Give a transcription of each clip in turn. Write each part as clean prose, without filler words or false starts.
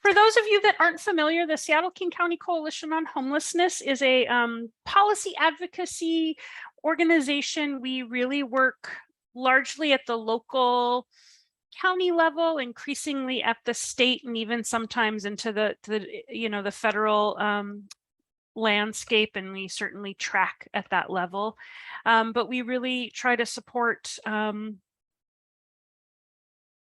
For those of you that aren't familiar, the Seattle-King County Coalition on Homelessness is a policy advocacy organization. We really work largely at the local county level, increasingly at the state, and even sometimes into the federal landscape, and we certainly track at that level. But we really try to support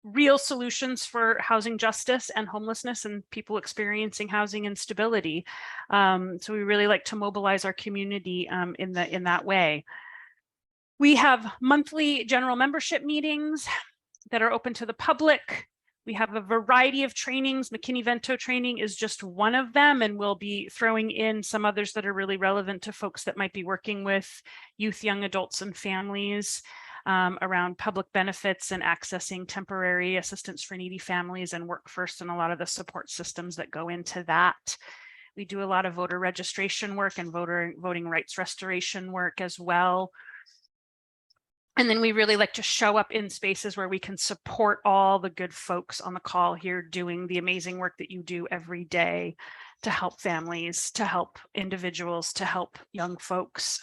real solutions for housing justice and homelessness and people experiencing housing instability. So we really like to mobilize our community in that way. We have monthly general membership meetings that are open to the public. We have a variety of trainings. Mckinney-Vento training is just one of them, and we'll be throwing in some others that are really relevant to folks that might be working with youth, young adults, and families around public benefits and accessing temporary assistance for needy families and Work First and a lot of the support systems that go into that. We do a lot of voter registration work and voting rights restoration work as well. And then we really like to show up in spaces where we can support all the good folks on the call here doing the amazing work that you do every day to help families, to help individuals, to help young folks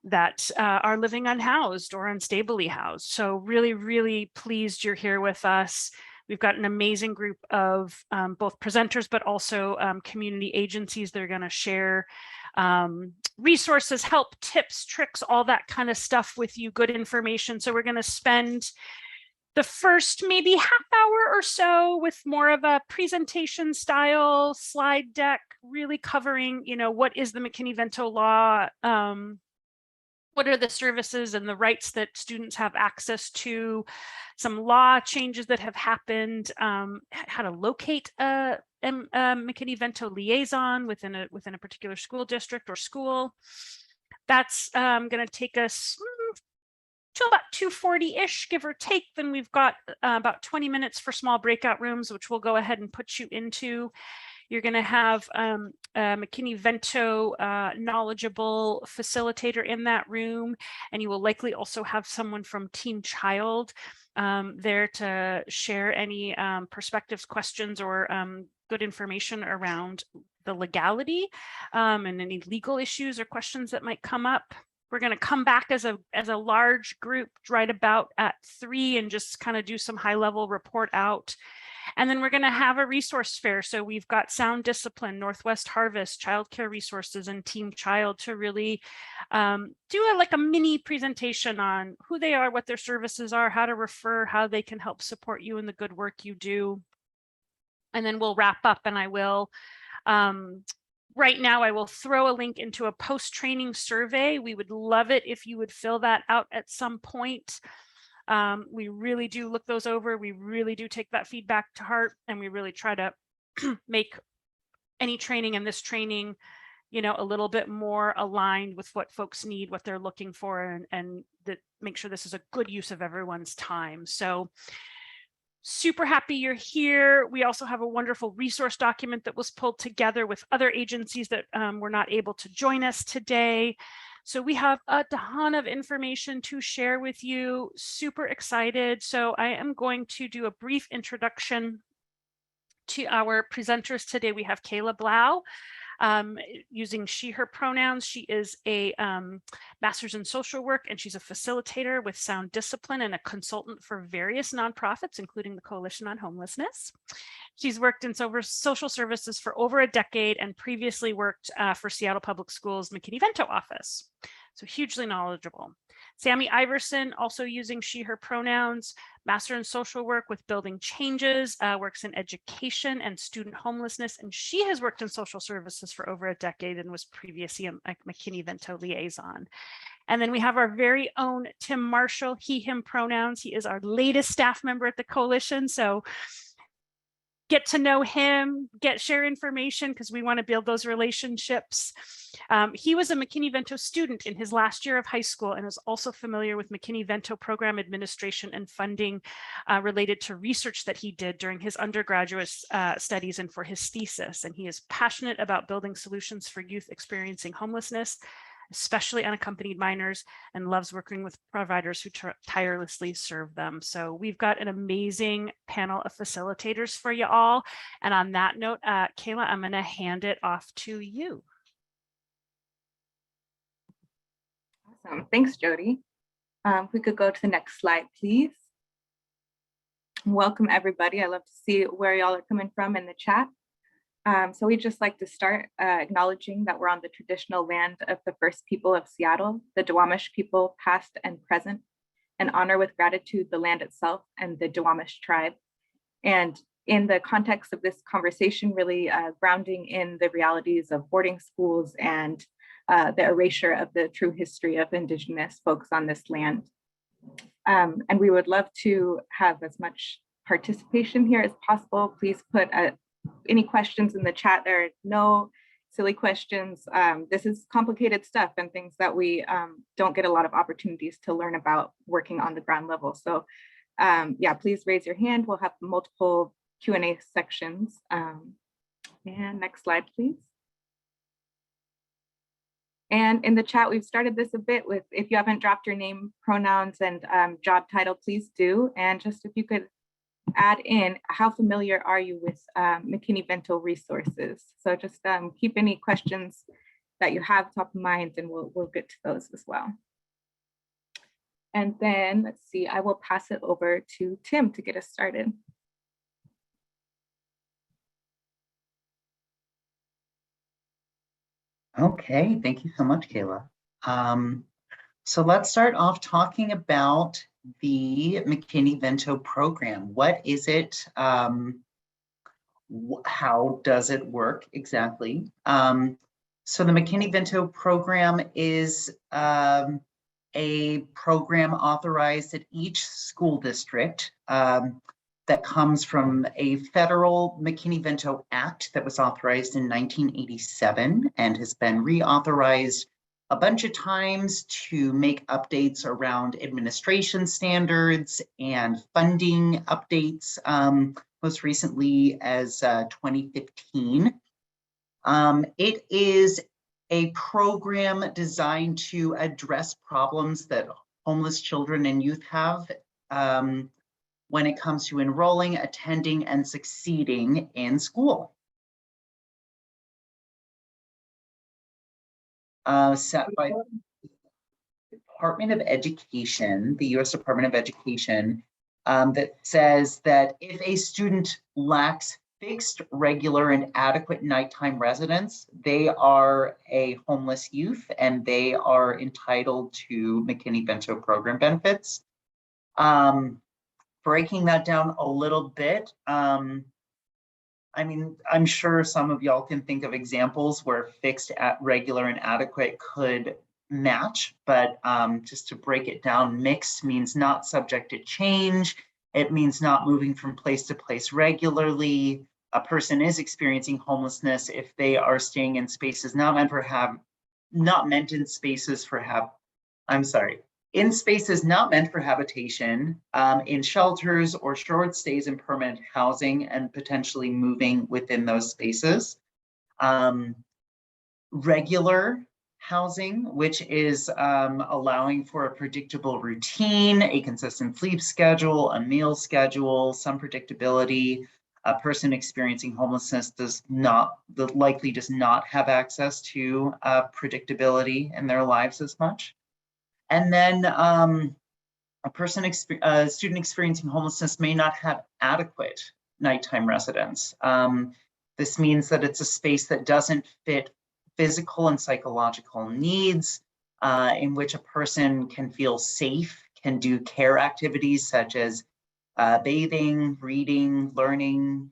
that are living unhoused or unstably housed. So really, really pleased you're here with us. We've got an amazing group of both presenters, but also community agencies that are going to share resources, help, tips, tricks, all that kind of stuff with you, good information. So we're going to spend the first maybe half hour or so with more of a presentation style slide deck, really covering, what is the McKinney-Vento law? What are the services and the rights that students have access to? Some law changes that have happened, how to locate a McKinney-Vento liaison within a particular school district or school. That's going to take us to about 2:40-ish, give or take. Then we've got about 20 minutes for small breakout rooms, which we'll go ahead and put you into. You're going to have a McKinney-Vento knowledgeable facilitator in that room, and you will likely also have someone from Team Child there to share any perspectives, questions, or good information around the legality and any legal issues or questions that might come up. We're going to come back as a large group right about at 3 and just kind of do some high-level report out. And then we're going to have a resource fair. So we've got Sound Discipline, Northwest Harvest, Childcare Resources, and Team Child to really do a mini presentation on who they are, what their services are, how to refer, how they can help support you in the good work you do. And then we'll wrap up, and I will right now, I will throw a link into a post-training survey. We would love it if you would fill that out at some point. We really do look those over. We really do take that feedback to heart, and we really try to make any training and this training, a little bit more aligned with what folks need, what they're looking for, and that make sure this is a good use of everyone's time. So super happy you're here. We also have a wonderful resource document that was pulled together with other agencies that were not able to join us today. So we have a ton of information to share with you. Super excited. So I am going to do a brief introduction to our presenters today. We have Kayla Blau. Using she, her pronouns. She is a master's in social work, and she's a facilitator with Sound Discipline and a consultant for various nonprofits, including the Coalition on Homelessness. She's worked in social services for over a decade and previously worked for Seattle Public Schools McKinney-Vento office. So hugely knowledgeable. Sammy Iverson, also using she, her pronouns, master in social work with Building Changes, works in education and student homelessness, and she has worked in social services for over a decade and was previously a McKinney-Vento liaison. And then we have our very own Tim Marshall, he, him pronouns. He is our latest staff member at the coalition. So get to know him, share information, because we want to build those relationships. He was a McKinney-Vento student in his last year of high school and is also familiar with McKinney-Vento program administration and funding related to research that he did during his undergraduate studies and for his thesis. And he is passionate about building solutions for youth experiencing homelessness, especially unaccompanied minors, and loves working with providers who tirelessly serve them. So we've got an amazing panel of facilitators for you all. And on that note, Kayla, I'm going to hand it off to you. Awesome. Thanks, Jody. If we could go to the next slide, please. Welcome, everybody. I love to see where y'all are coming from in the chat. So we'd just like to start acknowledging that we're on the traditional land of the first people of Seattle, the Duwamish people, past and present, and honor with gratitude the land itself and the Duwamish tribe. And in the context of this conversation, really grounding in the realities of boarding schools and the erasure of the true history of Indigenous folks on this land. And we would love to have as much participation here as possible. Please put any questions in the chat. There are no silly questions. This is complicated stuff and things that we don't get a lot of opportunities to learn about working on the ground level. So yeah, please raise your hand. We'll have multiple Q&A sections. And next slide, please. And in the chat, we've started this a bit with, if you haven't dropped your name, pronouns, and job title, please do. And just if you could add in, how familiar are you with Mckinney-Vento resources? So just keep any questions that you have top of mind, and we'll get to those as well. And then let's see, I will pass it over to Tim to get us started. Okay, thank you so much, Kayla. So let's start off talking about the Mckinney-Vento program. What is it? How does it work exactly? So the Mckinney-Vento program is a program authorized at each school district that comes from a federal McKinney-Vento Act that was authorized in 1987 and has been reauthorized a bunch of times to make updates around administration standards and funding updates, most recently as 2015. It is a program designed to address problems that homeless children and youth have when it comes to enrolling, attending, and succeeding in school. Set by the Department of Education, the U.S. Department of Education, that says that if a student lacks fixed, regular, and adequate nighttime residence, they are a homeless youth and they are entitled to McKinney-Vento program benefits. Breaking that down a little bit, I mean, I'm sure some of y'all can think of examples where fixed, regular, and adequate could match, but just to break it down, mixed means not subject to change. It means not moving from place to place regularly. A person is experiencing homelessness if they are staying in spaces in spaces not meant for habitation, in shelters or short stays in permanent housing and potentially moving within those spaces. Regular housing, which is allowing for a predictable routine, a consistent sleep schedule, a meal schedule, some predictability. A person experiencing homelessness likely does not have access to predictability in their lives as much. And then a student experiencing homelessness may not have adequate nighttime residence. This means that it's a space that doesn't fit physical and psychological needs, in which a person can feel safe, can do care activities such as bathing, reading, learning,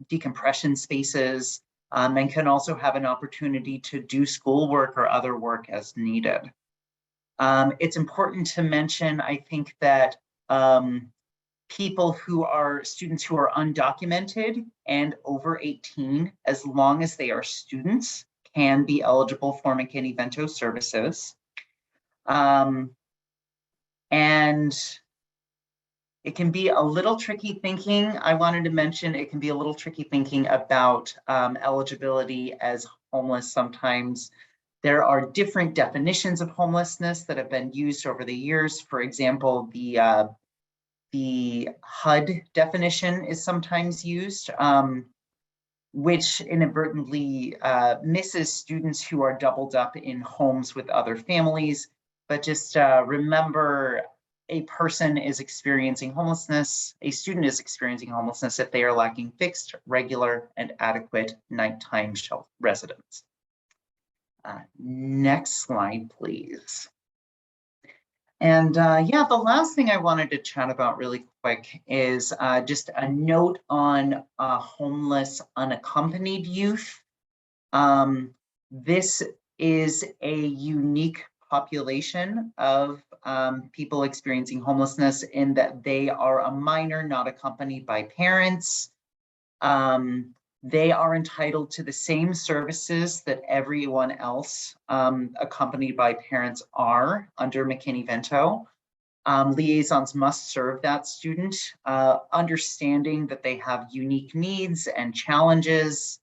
decompression spaces, and can also have an opportunity to do schoolwork or other work as needed. It's important to mention, I think, that students who are undocumented and over 18, as long as they are students, can be eligible for Mckinney-Vento services. And it can be a little tricky thinking. I wanted to mention it can be a little tricky thinking about eligibility as homeless sometimes There are different definitions of homelessness that have been used over the years. For example, the HUD definition is sometimes used, which inadvertently misses students who are doubled up in homes with other families. But just remember, a person is experiencing homelessness, a student is experiencing homelessness if they are lacking fixed, regular, and adequate nighttime shelter residence. Next slide, please. And yeah, the last thing I wanted to chat about really quick is just a note on homeless unaccompanied youth. This is a unique population of people experiencing homelessness in that they are a minor not accompanied by parents. They are entitled to the same services that everyone else accompanied by parents are under Mckinney-Vento. Liaisons must serve that student, understanding that they have unique needs and challenges.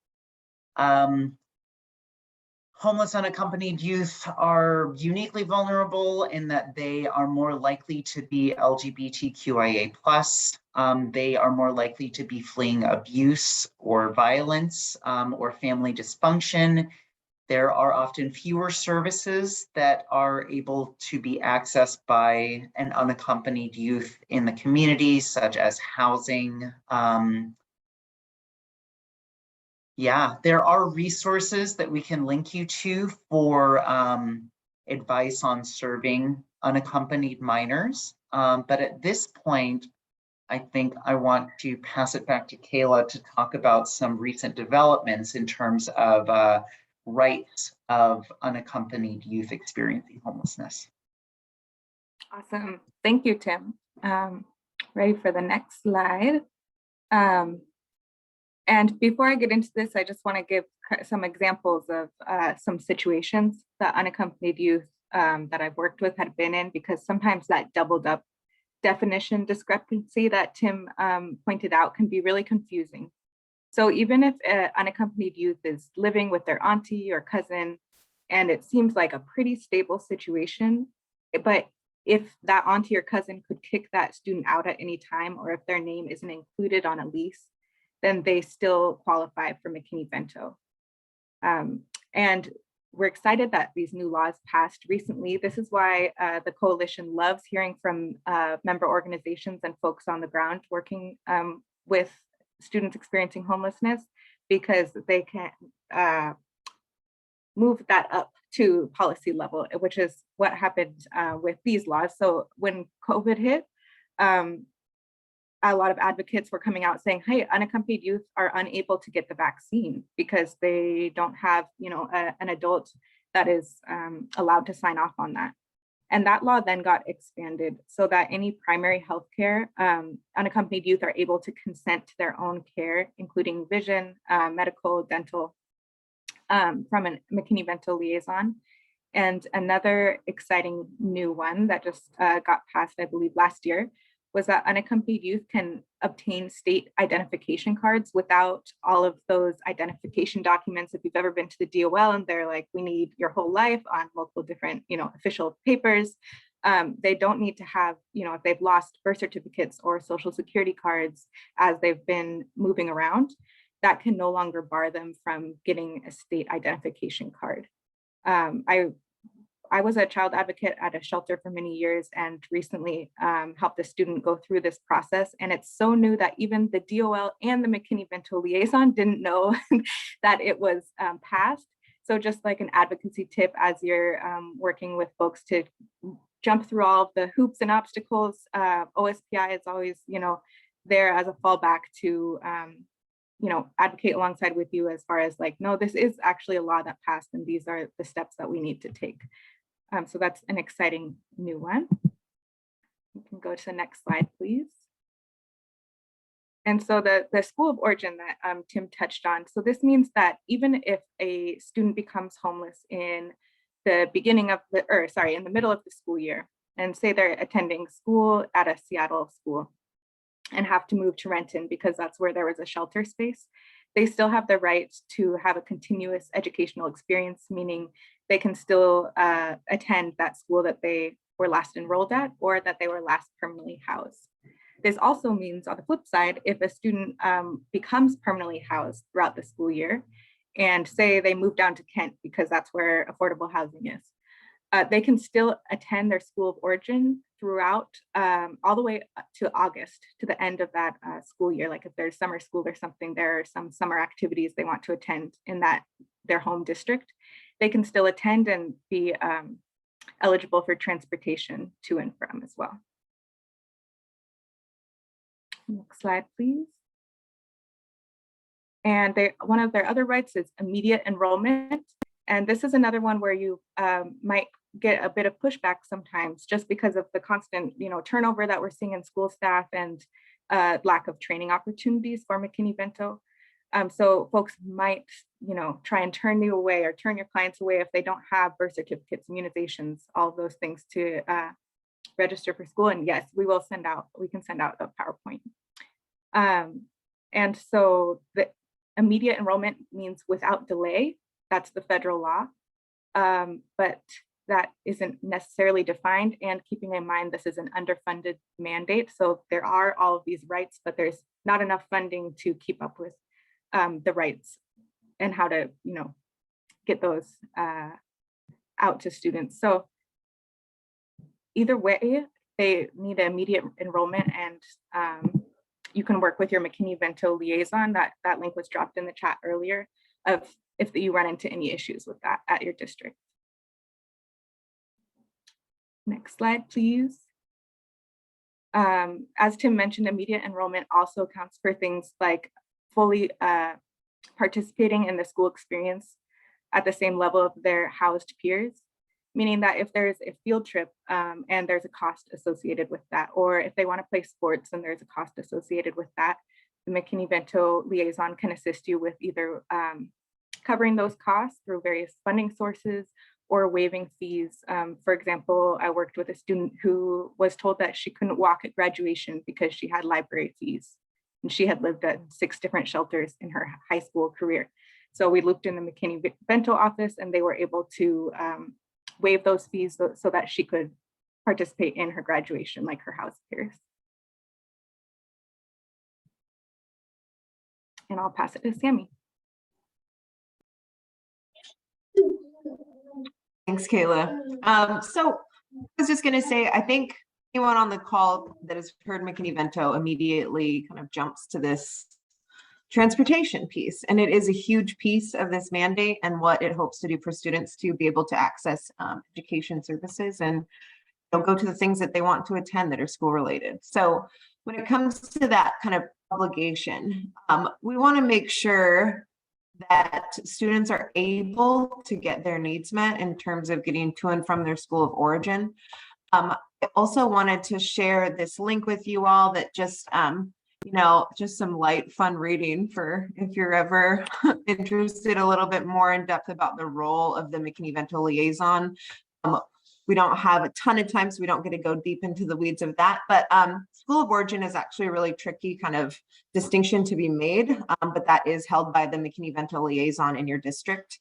Homeless unaccompanied youth are uniquely vulnerable in that they are more likely to be LGBTQIA+. They are more likely to be fleeing abuse or violence or family dysfunction. There are often fewer services that are able to be accessed by an unaccompanied youth in the community, such as housing. Yeah, there are resources that we can link you to for advice on serving unaccompanied minors. But at this point, I think I want to pass it back to Kayla to talk about some recent developments in terms of rights of unaccompanied youth experiencing homelessness. Awesome. Thank you, Tim. Ready for the next slide. And before I get into this, I just want to give some examples of some situations that unaccompanied youth that I've worked with had been in, because sometimes that doubled up definition discrepancy that Tim pointed out can be really confusing. So even if an unaccompanied youth is living with their auntie or cousin, and it seems like a pretty stable situation, but if that auntie or cousin could kick that student out at any time, or if their name isn't included on a lease, then they still qualify for Mckinney-Vento. And we're excited that these new laws passed recently. This is why the coalition loves hearing from member organizations and folks on the ground working with students experiencing homelessness, because they can move that up to policy level, which is what happened with these laws. So when COVID hit, a lot of advocates were coming out saying, hey, unaccompanied youth are unable to get the vaccine because they don't have, an adult that is allowed to sign off on that. And that law then got expanded so that any primary health care, unaccompanied youth are able to consent to their own care, including vision, medical, dental, from a Mckinney-Vento liaison. And another exciting new one that just got passed, I believe, last year, was that unaccompanied youth can obtain state identification cards without all of those identification documents. If you've ever been to the DOL and they're like, we need your whole life on multiple different, official papers, they don't need to have, if they've lost birth certificates or social security cards as they've been moving around, that can no longer bar them from getting a state identification card. I was a child advocate at a shelter for many years and recently helped a student go through this process. And it's so new that even the DOL and the Mckinney-Vento liaison didn't know that it was passed. So just like an advocacy tip as you're working with folks to jump through all of the hoops and obstacles, OSPI is always, there as a fallback to, advocate alongside with you as far as like, no, this is actually a law that passed and these are the steps that we need to take. So that's an exciting new one. You can go to the next slide, please. And so the school of origin that Tim touched on. So this means that even if a student becomes homeless in the beginning of in the middle of the school year, and say they're attending school at a Seattle school and have to move to Renton because that's where there was a shelter space, they still have the right to have a continuous educational experience, meaning they can still attend that school that they were last enrolled at or that they were last permanently housed. This also means, on the flip side, if a student becomes permanently housed throughout the school year, and say they move down to Kent because that's where affordable housing is, they can still attend their school of origin throughout all the way up to August, to the end of that school year. Like if there's summer school or something, there are some summer activities they want to attend in their home district, they can still attend and be eligible for transportation to and from as well. Next slide, please. And one of their other rights is immediate enrollment. And this is another one where you might get a bit of pushback sometimes just because of the constant turnover that we're seeing in school staff and lack of training opportunities for McKinney-Vento. So folks might try and turn you away or turn your clients away if they don't have birth certificates, immunizations, all of those things to register for school. And yes, we can send out a PowerPoint. And so the immediate enrollment means without delay. That's the federal law, but that isn't necessarily defined. And keeping in mind, this is an underfunded mandate. So there are all of these rights, but there's not enough funding to keep up with the rights and how to, get those out to students. So either way, they need immediate enrollment, and you can work with your McKinney-Vento liaison. That link was dropped in the chat earlier, of if you run into any issues with that at your district. Next slide, please. As Tim mentioned, immediate enrollment also accounts for things like fully participating in the school experience at the same level of their housed peers, meaning that if there's a field trip and there's a cost associated with that, or if they want to play sports and there's a cost associated with that, the McKinney-Vento liaison can assist you with either covering those costs through various funding sources or waiving fees. For example, I worked with a student who was told that she couldn't walk at graduation because she had library fees, and she had lived at 6 different shelters in her high school career. So we looped in the McKinney-Vento office, and they were able to waive those fees so that she could participate in her graduation like her house peers. And I'll pass it to Sammy. Thanks, Kayla. So I was just going to say, I think anyone on the call that has heard McKinney-Vento immediately kind of jumps to this transportation piece. And it is a huge piece of this mandate and what it hopes to do for students to be able to access education services and go to the things that they want to attend that are school related. So when it comes to that kind of obligation, we want to make sure that students are able to get their needs met in terms of getting to and from their school of origin. I also wanted to share this link with you all that just, just some light fun reading for if you're ever interested a little bit more in depth about the role of the McKinney-Vento liaison. We don't have a ton of time, so we don't get to go deep into the weeds of that, but school of origin is actually a really tricky kind of distinction to be made, but that is held by the McKinney-Vento liaison in your district.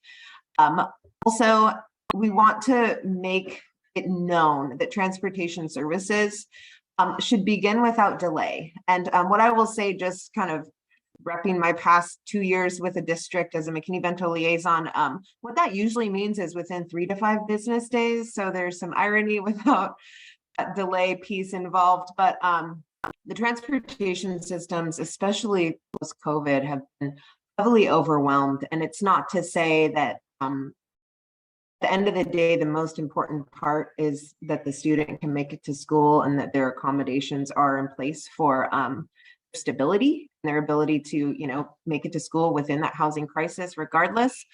Also, we want to make it known that transportation services should begin without delay. And what I will say, just kind of repping my past 2 years with a district as a McKinney-Vento liaison, what that usually means is within 3 to 5 business days. So there's some irony without that delay piece involved, but the transportation systems, especially post-COVID, have been heavily overwhelmed. And it's not to say that at the end of the day, the most important part is that the student can make it to school and that their accommodations are in place for stability and their ability to, make it to school within that housing crisis regardless.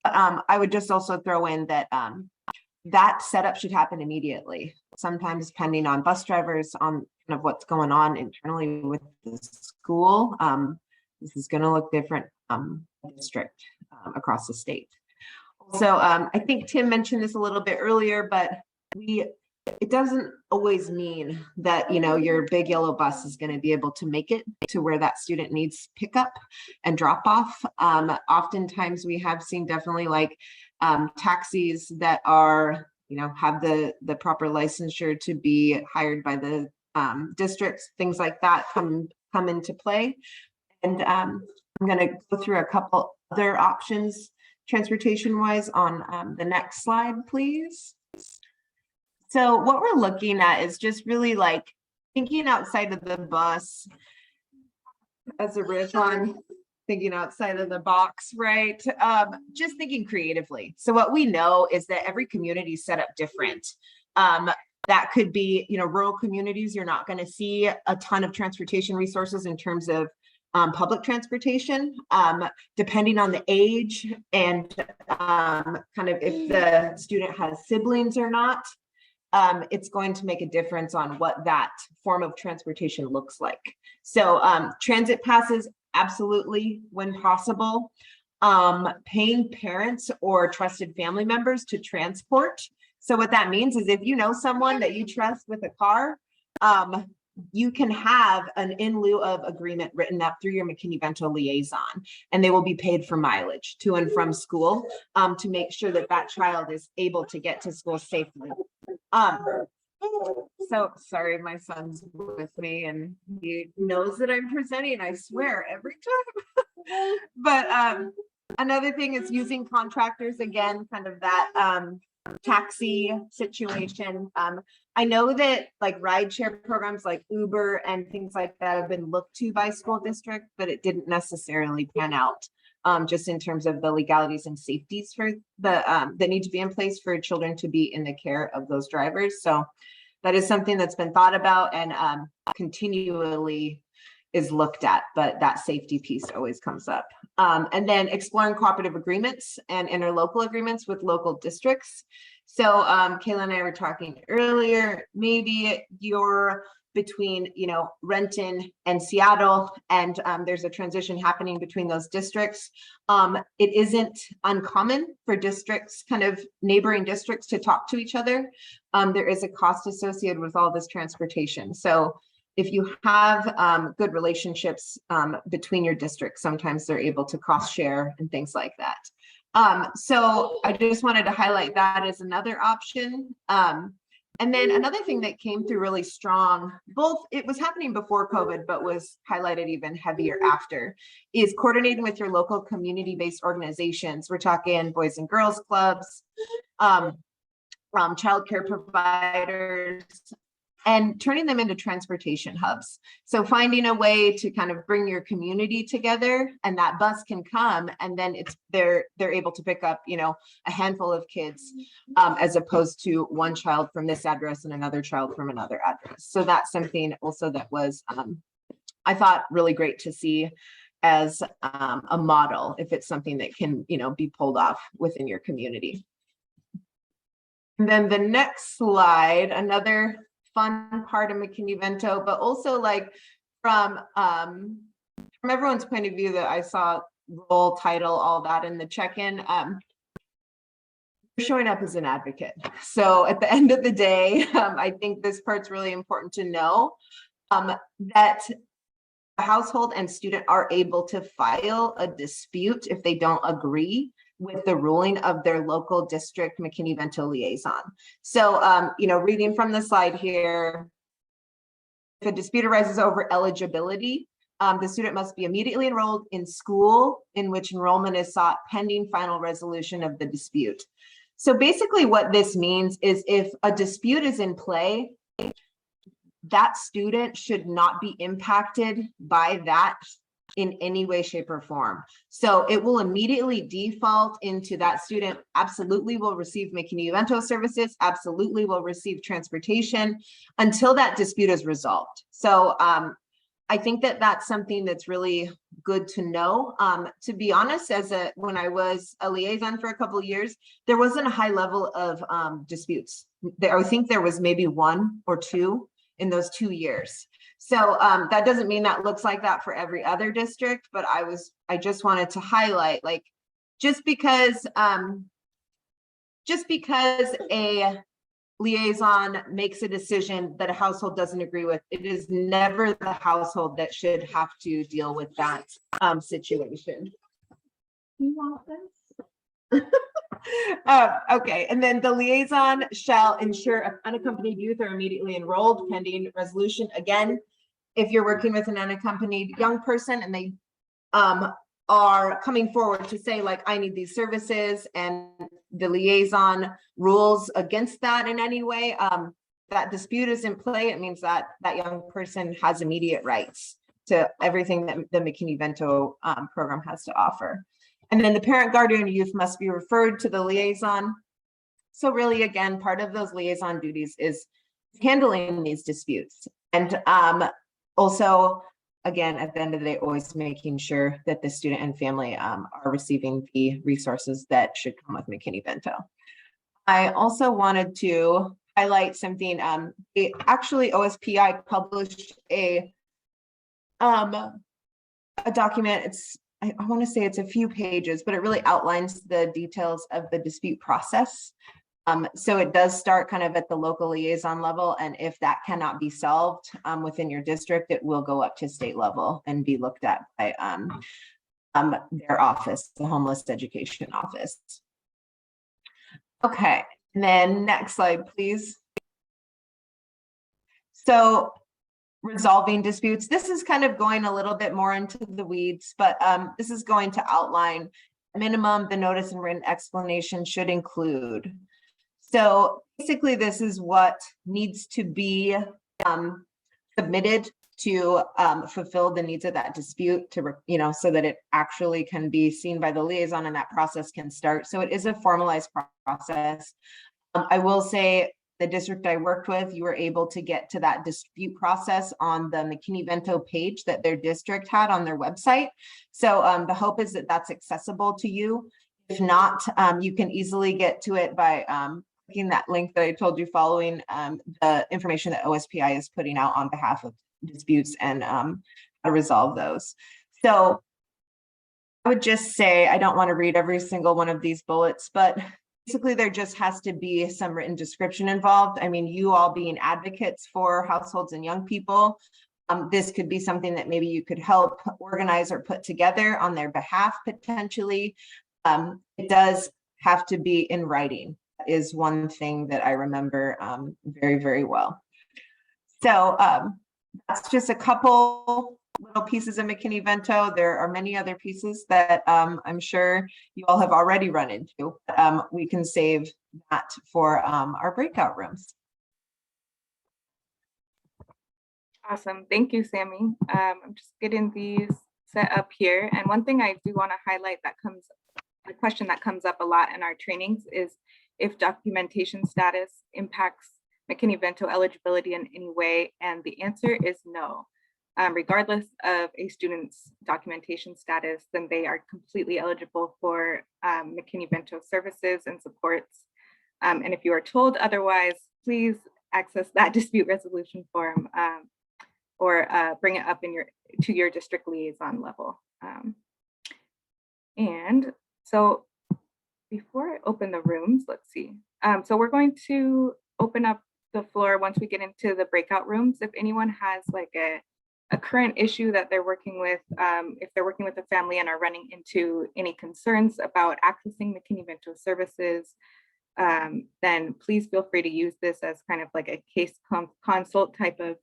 But I would just also throw in that that setup should happen immediately, sometimes depending on bus drivers, on kind of what's going on internally with the school. This is going to look different district across the state. So I think Tim mentioned this a little bit earlier, but we it doesn't always mean that, you know, your big yellow bus is going to be able to make it to where that student needs pickup and drop off. Oftentimes we have seen definitely like taxis that are, you know, have the proper licensure to be hired by the districts, things like that come into play. And I'm going to go through a couple other options transportation wise on the next slide, please. So what we're looking at is just really like thinking outside of the bus as a riff on thinking outside of the box, right? Just thinking creatively. So what we know is that every community is set up different. That could be, you know, rural communities, you're not going to see a ton of transportation resources in terms of public transportation, depending on the age and kind of if the student has siblings or not. It's going to make a difference on what that form of transportation looks like. So transit passes, absolutely, when possible. Paying parents or trusted family members to transport. So what that means is if you know someone that you trust with a car, you can have an in lieu of agreement written up through your McKinney-Vento liaison, and they will be paid for mileage to and from school to make sure that that child is able to get to school safely. So sorry, my son's with me and he knows that I'm presenting, I swear, every time. But another thing is using contractors, again, kind of that taxi situation. I know that like rideshare programs like Uber and things like that have been looked to by school districts, but it didn't necessarily pan out. Just in terms of the legalities and safeties for the that need to be in place for children to be in the care of those drivers. So that is something that's been thought about and continually is looked at, but that safety piece always comes up. And then exploring cooperative agreements and interlocal agreements with local districts. So Kayla and I were talking earlier, maybe you're between, you know, Renton and Seattle, and there's a transition happening between those districts. It isn't uncommon for districts, kind of neighboring districts, to talk to each other. There is a cost associated with all this transportation. So if you have good relationships between your districts, sometimes they're able to cost share and things like that. So I just wanted to highlight that as another option. And then another thing that came through really strong, both it was happening before COVID, but was highlighted even heavier after, is coordinating with your local community-based organizations. We're talking Boys and Girls Clubs, childcare providers, and turning them into transportation hubs. So finding a way to kind of bring your community together, and that bus can come, and then they're able to pick up, you know, a handful of kids, as opposed to one child from this address and another child from another address. So that's something also that was, I thought, really great to see as a model, if it's something that can, you know, be pulled off within your community. And then the next slide, another fun part of McKinney-Vento, but also like from everyone's point of view that I saw, role, title, all that in the check-in, showing up as an advocate. So at the end of the day, I think this part's really important to know, that the household and student are able to file a dispute if they don't agree with the ruling of their local district McKinney-Vento liaison. So, you know, reading from the slide here, if a dispute arises over eligibility, the student must be immediately enrolled in school in which enrollment is sought pending final resolution of the dispute. So basically what this means is if a dispute is in play, that student should not be impacted by that in any way, shape, or form. So it will immediately default into that student absolutely will receive McKinney-Vento services, absolutely will receive transportation until that dispute is resolved. So I think that that's something that's really good to know. To be honest, when I was a liaison for a couple of years, there wasn't a high level of disputes. I think there was maybe 1 or 2 in those 2 years. So that doesn't mean that looks like that for every other district, but I just wanted to highlight, like, just because a liaison makes a decision that a household doesn't agree with, it is never the household that should have to deal with that situation. You want this? Okay, and then the liaison shall ensure if unaccompanied youth are immediately enrolled pending resolution. Again, if you're working with an unaccompanied young person and they are coming forward to say, like, I need these services, and the liaison rules against that in any way, that dispute is in play, it means that that young person has immediate rights to everything that the McKinney-Vento program has to offer. And then the parent, guardian, or youth must be referred to the liaison. So really, again, part of those liaison duties is handling these disputes. And also, again, at the end of the day, always making sure that the student and family are receiving the resources that should come with McKinney-Vento. I also wanted to highlight something. Actually, OSPI published a document. I want to say it's a few pages, but it really outlines the details of the dispute process. So it does start kind of at the local liaison level, and if that cannot be solved within your district, it will go up to state level and be looked at by their office, the Homeless Education Office. Okay, and then next slide, please. So resolving disputes. This is kind of going a little bit more into the weeds, but this is going to outline minimum the notice and written explanation should include. So basically, this is what needs to be submitted to fulfill the needs of that dispute, to, you know, so that it actually can be seen by the liaison and that process can start. So it is a formalized process. I will say, the district I worked with, you were able to get to that dispute process on the McKinney-Vento page that their district had on their website. So the hope is that that's accessible to you. If not, you can easily get to it by clicking that link that I told you, following the information that OSPI is putting out on behalf of disputes and how to resolve those. So I would just say, I don't want to read every single one of these bullets, but basically, there just has to be some written description involved. I mean, you all being advocates for households and young people, this could be something that maybe you could help organize or put together on their behalf, potentially. It does have to be in writing, is one thing that I remember very, very well. So that's just a couple little pieces of McKinney-Vento. There are many other pieces that I'm sure you all have already run into. We can save that for our breakout rooms. Awesome. Thank you, Sammy. I'm just getting these set up here. And one thing I do want to highlight that comes, a question that comes up a lot in our trainings is if documentation status impacts McKinney-Vento eligibility in any way. And the answer is no. Regardless of a student's documentation status, then they are completely eligible for McKinney-Vento services and supports. And if you are told otherwise, please access that dispute resolution form or bring it up to your district liaison level. And so before I open the rooms, let's see. So we're going to open up the floor once we get into the breakout rooms. If anyone has like a current issue that they're working with, if they're working with a family and are running into any concerns about accessing McKinney-Vento services, then please feel free to use this as kind of like a case consult type of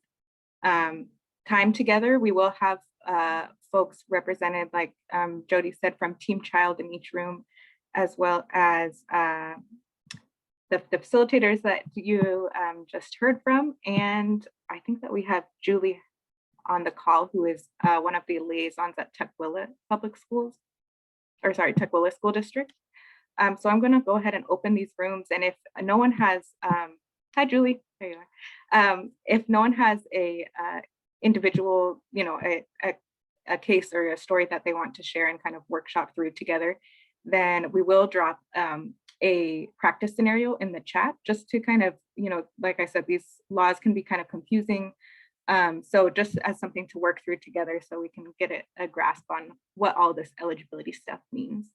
time together. We will have folks represented, like Jody said, from Team Child in each room, as well as the facilitators that you just heard from. And I think that we have Julie on the call, who is one of the liaisons at Tukwila Public Schools, or sorry, Tukwila School District. So I'm going to go ahead and open these rooms. And if no one has, hi Julie, there you are. If no one has a individual, you know, a case or a story that they want to share and kind of workshop through together, then we will drop a practice scenario in the chat, just to kind of, you know, like I said, these laws can be kind of confusing. So just as something to work through together so we can get a grasp on what all this eligibility stuff means.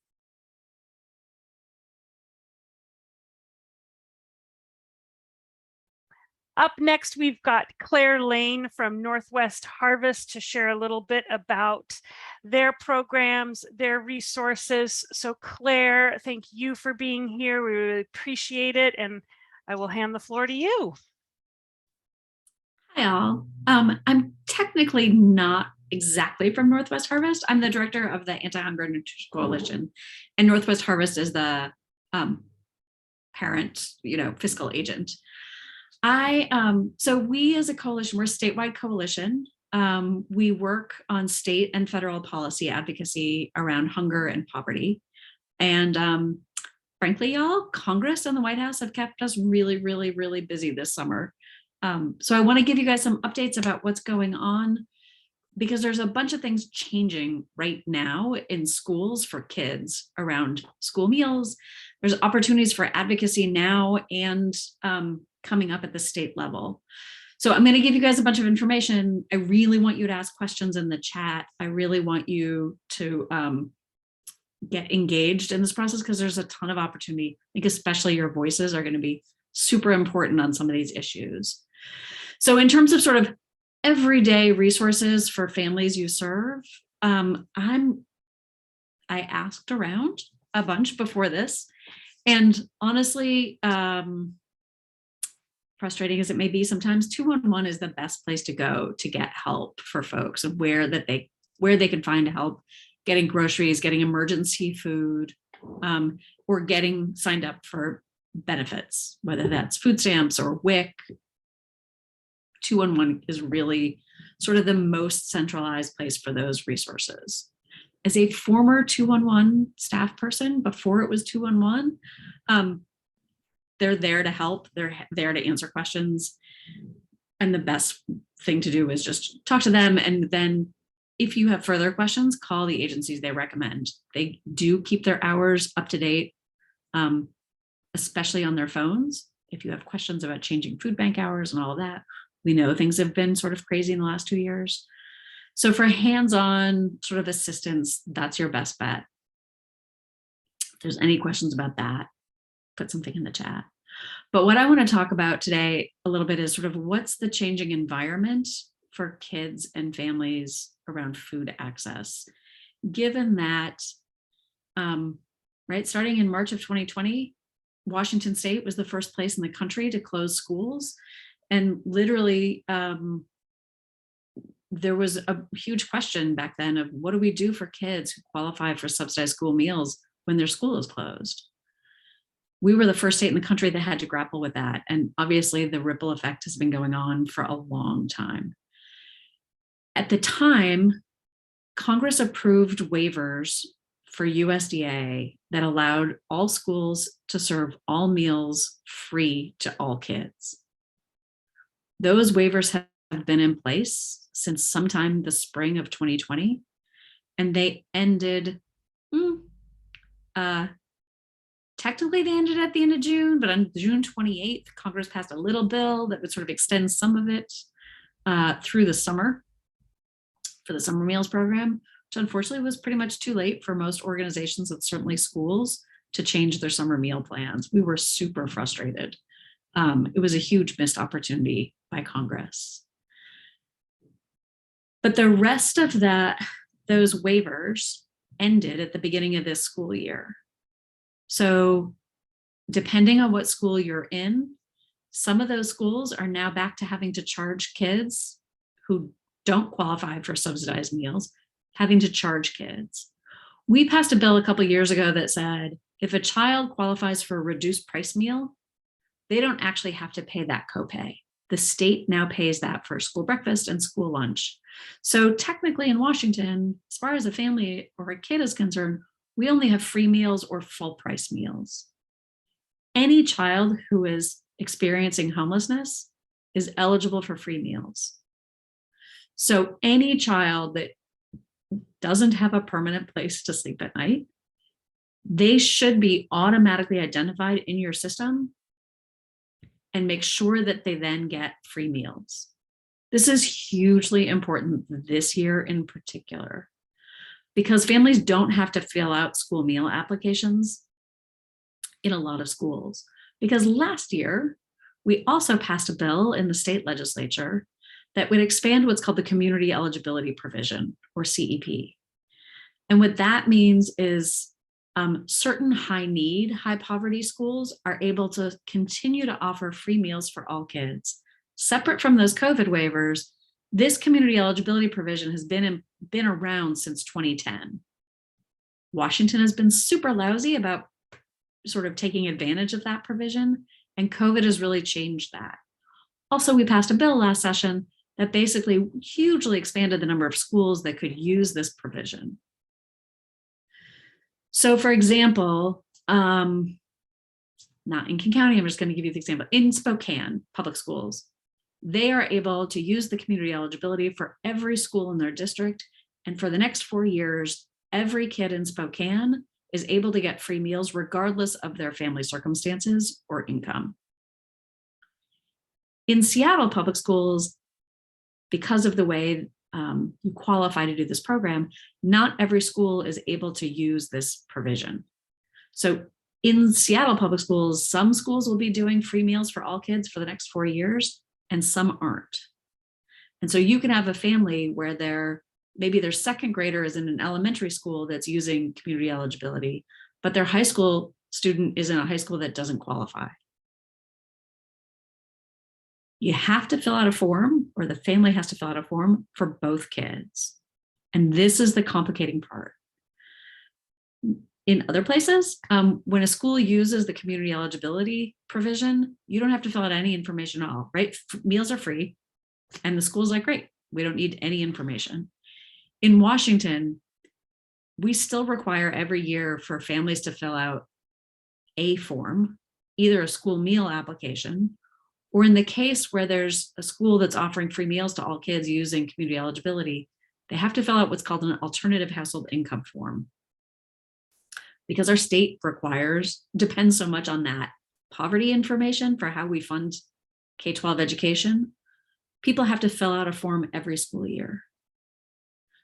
Up next, we've got Claire Lane from Northwest Harvest to share a little bit about their programs, their resources. So Claire, thank you for being here. We really appreciate it. And I will hand the floor to you. Hi all. I'm technically not exactly from Northwest Harvest. I'm the director of the Anti-Hunger Nutrition Coalition, and Northwest Harvest is the parent, fiscal agent. So we as a coalition, we're a statewide coalition. We work on state and federal policy advocacy around hunger and poverty. And frankly, y'all, Congress and the White House have kept us really, really, really busy this summer. So I want to give you guys some updates about what's going on, because there's a bunch of things changing right now in schools for kids around school meals. There's opportunities for advocacy now and coming up at the state level. So I'm going to give you guys a bunch of information. I really want you to ask questions in the chat. I really want you to get engaged in this process, because there's a ton of opportunity. I think especially your voices are going to be super important on some of these issues. So in terms of sort of everyday resources for families you serve, I asked around a bunch before this, and honestly, frustrating as it may be, sometimes 211 is the best place to go to get help for folks, of where they can find help getting groceries, getting emergency food, or getting signed up for benefits, whether that's food stamps or WIC. 211 is really sort of the most centralized place for those resources. As a former 211 staff person, before it was 211, they're there to help. They're there to answer questions. And the best thing to do is just talk to them. And then if you have further questions, call the agencies they recommend. They do keep their hours up to date, especially on their phones. If you have questions about changing food bank hours and all of that, we know things have been sort of crazy in the last 2 years. So for hands-on sort of assistance, that's your best bet. If there's any questions about that, put something in the chat. But what I want to talk about today a little bit is sort of what's the changing environment for kids and families around food access, given that, starting in March of 2020, Washington State was the first place in the country to close schools. And literally, there was a huge question back then of what do we do for kids who qualify for subsidized school meals when their school is closed? We were the first state in the country that had to grapple with that. And obviously the ripple effect has been going on for a long time. At the time, Congress approved waivers for USDA that allowed all schools to serve all meals free to all kids. Those waivers have been in place since sometime the spring of 2020, and they ended, technically they ended at the end of June, but on June 28th, Congress passed a little bill that would sort of extend some of it through the summer for the summer meals program, which unfortunately was pretty much too late for most organizations and certainly schools to change their summer meal plans. We were super frustrated. It was a huge missed opportunity by Congress. But the rest of those waivers ended at the beginning of this school year. So depending on what school you're in, some of those schools are now back to having to charge kids who don't qualify for subsidized meals, having to charge kids. We passed a bill a couple of years ago that said, if a child qualifies for a reduced price meal, they don't actually have to pay that copay. The state now pays that for school breakfast and school lunch. So technically in Washington, as far as a family or a kid is concerned, we only have free meals or full price meals. Any child who is experiencing homelessness is eligible for free meals. So any child that doesn't have a permanent place to sleep at night, they should be automatically identified in your system and make sure that they then get free meals. This is hugely important this year in particular, because families don't have to fill out school meal applications in a lot of schools. Because last year, We also passed a bill in the state legislature that would expand what's called the Community Eligibility Provision, or CEP. And what that means is certain high need, high poverty schools are able to continue to offer free meals for all kids. Separate from those COVID waivers, this community eligibility provision has been around since 2010. Washington has been super lousy about sort of taking advantage of that provision, and COVID has really changed that. Also, we passed a bill last session that basically hugely expanded the number of schools that could use this provision. So for example, not in King County, I'm just going to give you the example. In Spokane Public Schools, they are able to use the community eligibility for every school in their district. And for the next 4 years, every kid in Spokane is able to get free meals regardless of their family circumstances or income. In Seattle Public Schools, because of the way you qualify to do this program, not every school is able to use this provision. So in Seattle Public Schools, some schools will be doing free meals for all kids for the next 4 years, and some aren't. And so you can have a family where maybe their second grader is in an elementary school that's using community eligibility, but their high school student is in a high school that doesn't qualify. You have to fill out a form, or the family has to fill out a form for both kids. And this is the complicating part. In other places, when a school uses the community eligibility provision, you don't have to fill out any information at all, right? Meals are free. And the school's like, great, we don't need any information. In Washington, we still require every year for families to fill out a form, either a school meal application, or in the case where there's a school that's offering free meals to all kids using community eligibility, they have to fill out what's called an alternative household income form. Because our state depends so much on that poverty information for how we fund K-12 education, people have to fill out a form every school year.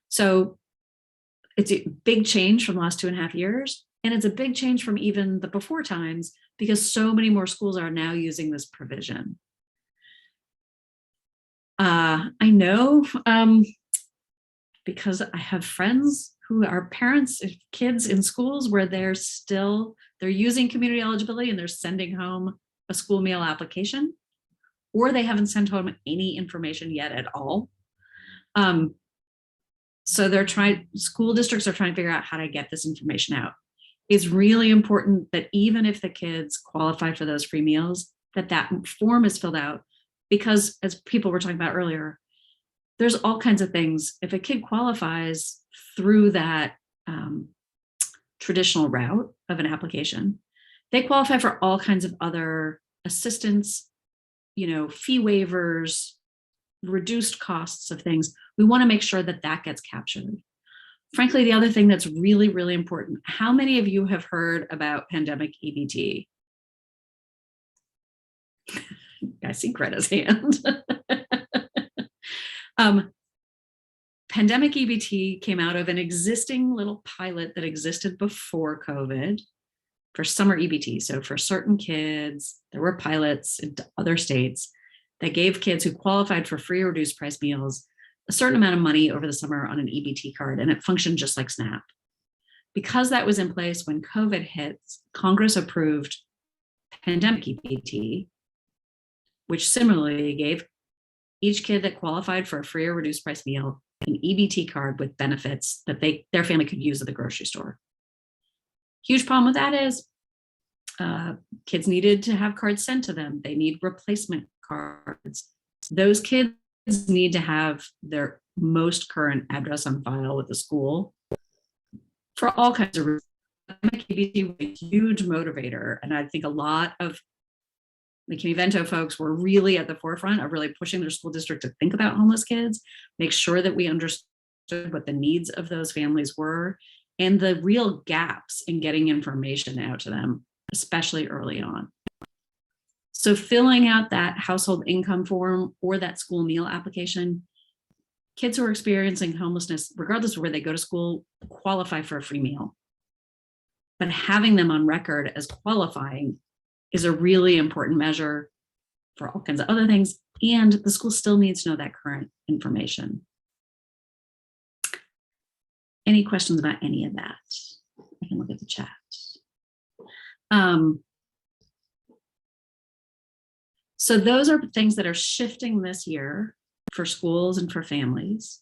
So it's a big change from the last 2.5 years. And it's a big change from even the before times, because so many more schools are now using this provision. I know because I have friends who are parents of kids in schools where they're using community eligibility and they're sending home a school meal application, or they haven't sent home any information yet at all. So school districts are trying to figure out how to get this information out. It's really important that even if the kids qualify for those free meals, that form is filled out, because as people were talking about earlier, there's all kinds of things. If a kid qualifies through that traditional route of an application, they qualify for all kinds of other assistance, fee waivers, reduced costs of things. We want to make sure that that gets captured. Frankly, the other thing that's really, really important, how many of you have heard about pandemic EBT? I see Greta's hand. Pandemic EBT came out of an existing little pilot that existed before COVID for summer EBT. So for certain kids, there were pilots in other states that gave kids who qualified for free or reduced price meals a certain amount of money over the summer on an EBT card, and it functioned just like SNAP. Because that was in place when COVID hit, Congress approved pandemic EBT, which similarly gave each kid that qualified for a free or reduced price meal an EBT card with benefits that their family could use at the grocery store. Huge problem with that is kids needed to have cards sent to them. They need replacement cards. Those kids need to have their most current address on file with the school for all kinds of reasons. EBT was a huge motivator, and I think a lot of Mckinney-Vento folks were really at the forefront of really pushing their school district to think about homeless kids, make sure that we understood what the needs of those families were, and the real gaps in getting information out to them, especially early on. So filling out that household income form or that school meal application, kids who are experiencing homelessness, regardless of where they go to school, qualify for a free meal. But having them on record as qualifying is a really important measure. for all kinds of other things, and the school still needs to know that current information. Any questions about any of that? I can look at the chat. So those are things that are shifting this year for schools and for families.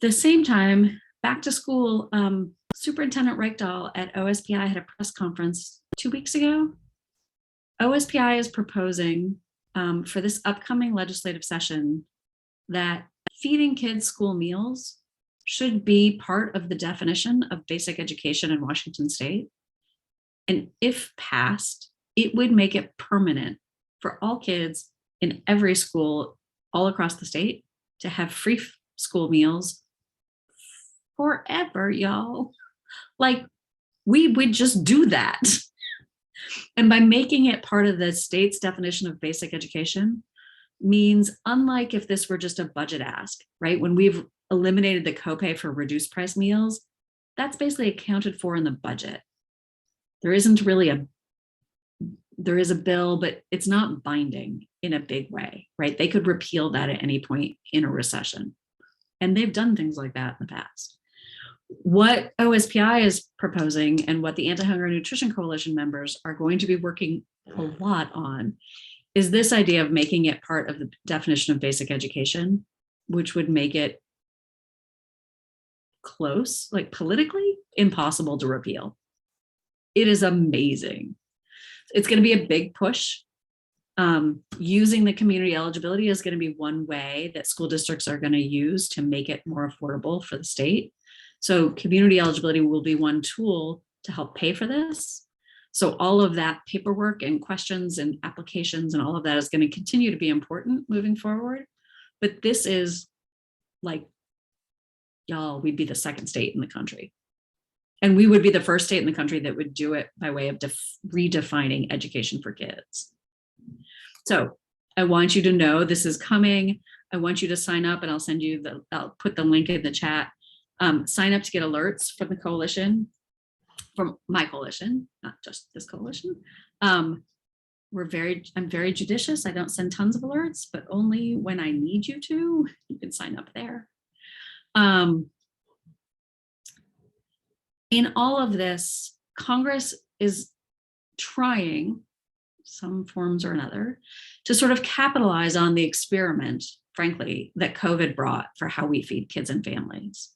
At the same time, back to school, Superintendent Reichdahl at OSPI had a press conference 2 weeks ago. OSPI is proposing for this upcoming legislative session that feeding kids school meals should be part of the definition of basic education in Washington state. And if passed, it would make it permanent for all kids in every school all across the state to have free school meals forever, y'all. Like, we would just do that. And by making it part of the state's definition of basic education means, unlike if this were just a budget ask, right? When we've eliminated the copay for reduced price meals, that's basically accounted for in the budget. There isn't really there is a bill, but it's not binding in a big way, right? They could repeal that at any point in a recession. And they've done things like that in the past. What OSPI is proposing and what the Anti-Hunger Nutrition Coalition members are going to be working a lot on is this idea of making it part of the definition of basic education, which would make it close, like politically impossible to repeal. It is amazing. It's going to be a big push. Using the community eligibility is going to be one way that school districts are going to use to make it more affordable for the state. So community eligibility will be one tool to help pay for this. So all of that paperwork and questions and applications and all of that is going to continue to be important moving forward. But this is like, y'all, we'd be the second state in the country. And we would be the first state in the country that would do it by way of redefining education for kids. So I want you to know this is coming. I want you to sign up, and I'll put the link in the chat. Sign up to get alerts from the coalition, from my coalition, not just this coalition. I'm very judicious. I don't send tons of alerts, but only when I need you to. You can sign up there. In all of this, Congress is trying, some forms or another, to sort of capitalize on the experiment, frankly, that COVID brought for how we feed kids and families.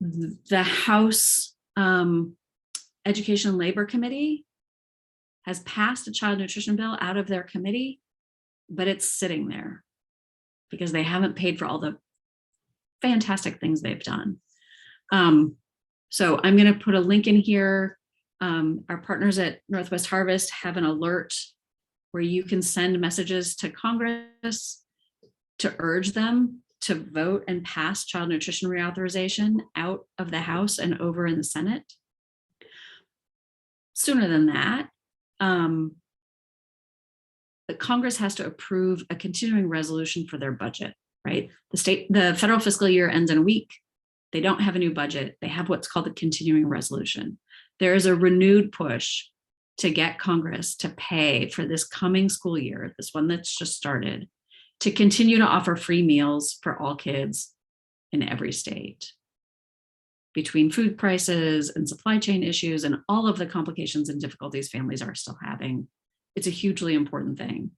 The House Education and Labor Committee has passed a child nutrition bill out of their committee, but it's sitting there because they haven't paid for all the fantastic things they've done. So I'm going to put a link in here. Our partners at Northwest Harvest have an alert where you can send messages to Congress to urge them to vote and pass child nutrition reauthorization out of the House and over in the Senate. Sooner than that, the Congress has to approve a continuing resolution for their budget, right? The federal fiscal year ends in a week. They don't have a new budget. They have what's called the continuing resolution. There is a renewed push to get Congress to pay for this coming school year, this one that's just started, to continue to offer free meals for all kids in every state. Between food prices and supply chain issues and all of the complications and difficulties families are still having, it's a hugely important thing.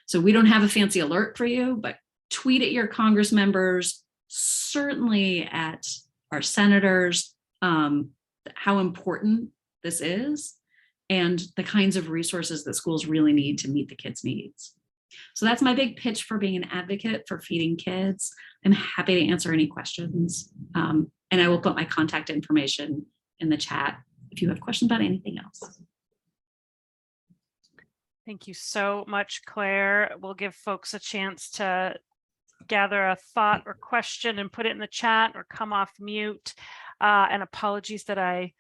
So we don't have a fancy alert for you, but tweet at your Congress members, certainly at our senators, how important this is and the kinds of resources that schools really need to meet the kids' needs. So that's my big pitch for being an advocate for feeding kids. I'm happy to answer any questions. And I will put my contact information in the chat if you have questions about anything else. Thank you so much, Claire. We'll give folks a chance to gather a thought or question and put it in the chat or come off mute. And apologies that I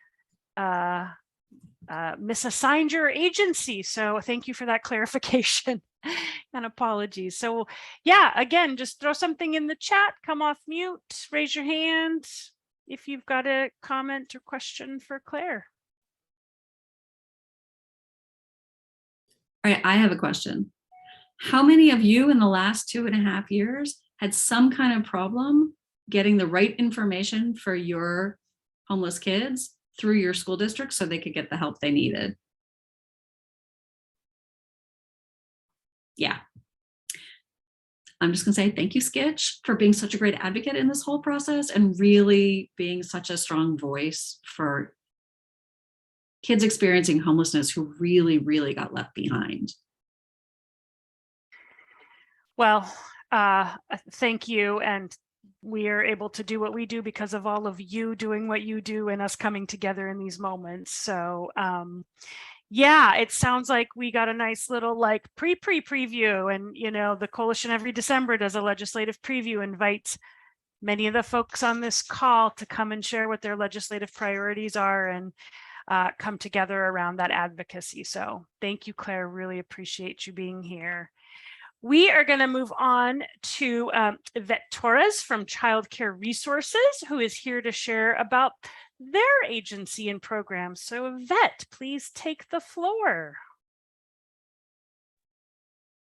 misassigned your agency. So thank you for that clarification and apologies. So yeah, again, just throw something in the chat, come off mute, raise your hand if you've got a comment or question for Claire. All right, I have a question. How many of you in the last 2.5 years had some kind of problem getting the right information for your homeless kids through your school district so they could get the help they needed? Yeah. I'm just gonna say thank you, Skitch, for being such a great advocate in this whole process and really being such a strong voice for kids experiencing homelessness who really, really got left behind. Well, thank you. And we are able to do what we do because of all of you doing what you do and us coming together in these moments. So yeah, it sounds like we got a nice little like preview. And, you know, the coalition every December does a legislative preview, invites many of the folks on this call to come and share what their legislative priorities are and come together around that advocacy. So thank you, Claire. Really appreciate you being here. We are going to move on to Yvette Torres from Child Care Resources, who is here to share about their agency and programs. So Yvette, please take the floor.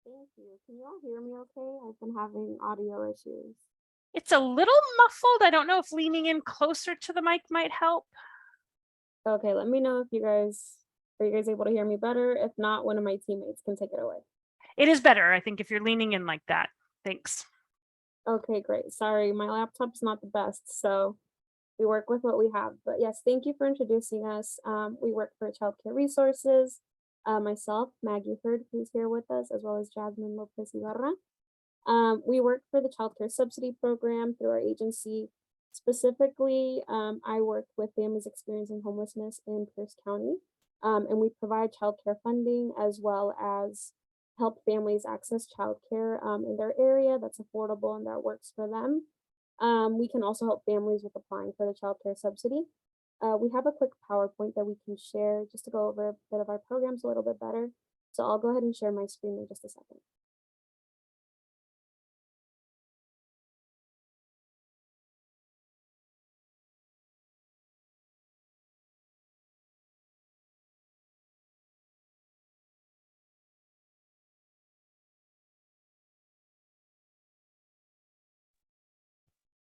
Thank you. Can you all hear me okay? I've been having audio issues. It's a little muffled. I don't know if leaning in closer to the mic might help. Okay, let me know if are you guys able to hear me better? If not, one of my teammates can take it away. It is better, I think, if you're leaning in like that. Thanks. Okay, great. Sorry, my laptop's not the best, so we work with what we have. But yes, thank you for introducing us. We work for Child Care Resources. Myself, Maggie Hurd, who's here with us, as well as Jasmine Lopez Ibarra. We work for the Child Care Subsidy Program through our agency. Specifically, I work with families experiencing homelessness in Pierce County, and we provide childcare funding as well as help families access childcare in their area that's affordable and that works for them. We can also help families with applying for the child care subsidy. We have a quick PowerPoint that we can share just to go over a bit of our programs a little bit better. So I'll go ahead and share my screen in just a second.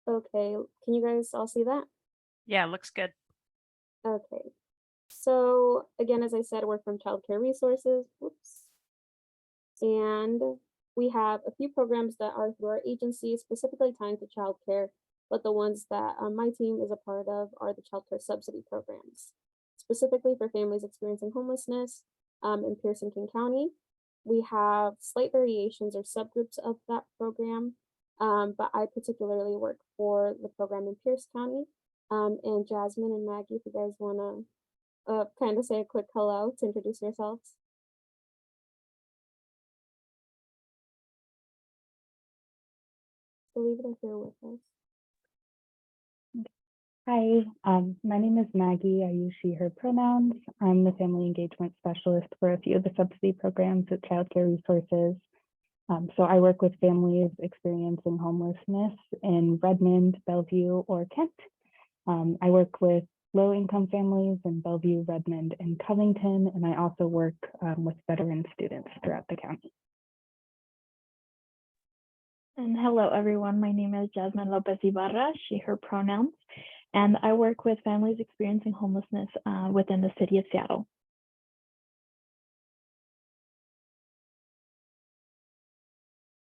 Okay, can you guys all see that? Yeah, looks good. Okay, so again, as I said, we're from Child Care Resources. Whoops. And we have a few programs that are through our agency, specifically tying to childcare, but the ones that my team is a part of are the child care subsidy programs, specifically for families experiencing homelessness in Pierce and King County. We have slight variations or subgroups of that program, but I particularly work for the program in Pierce County. And Jasmine and Maggie, if you guys want to kind of say a quick hello to introduce yourselves. Believe it, here with us. Hi, my name is Maggie. I use she, her pronouns. I'm the family engagement specialist for a few of the subsidy programs at Child Care Resources. So I work with families experiencing homelessness in Redmond, Bellevue, or Kent. I work with low-income families in Bellevue, Redmond, and Covington, and I also work with veteran students throughout the county. And hello, everyone. My name is Jasmine Lopez Ibarra, she, her pronouns, and I work with families experiencing homelessness within the city of Seattle.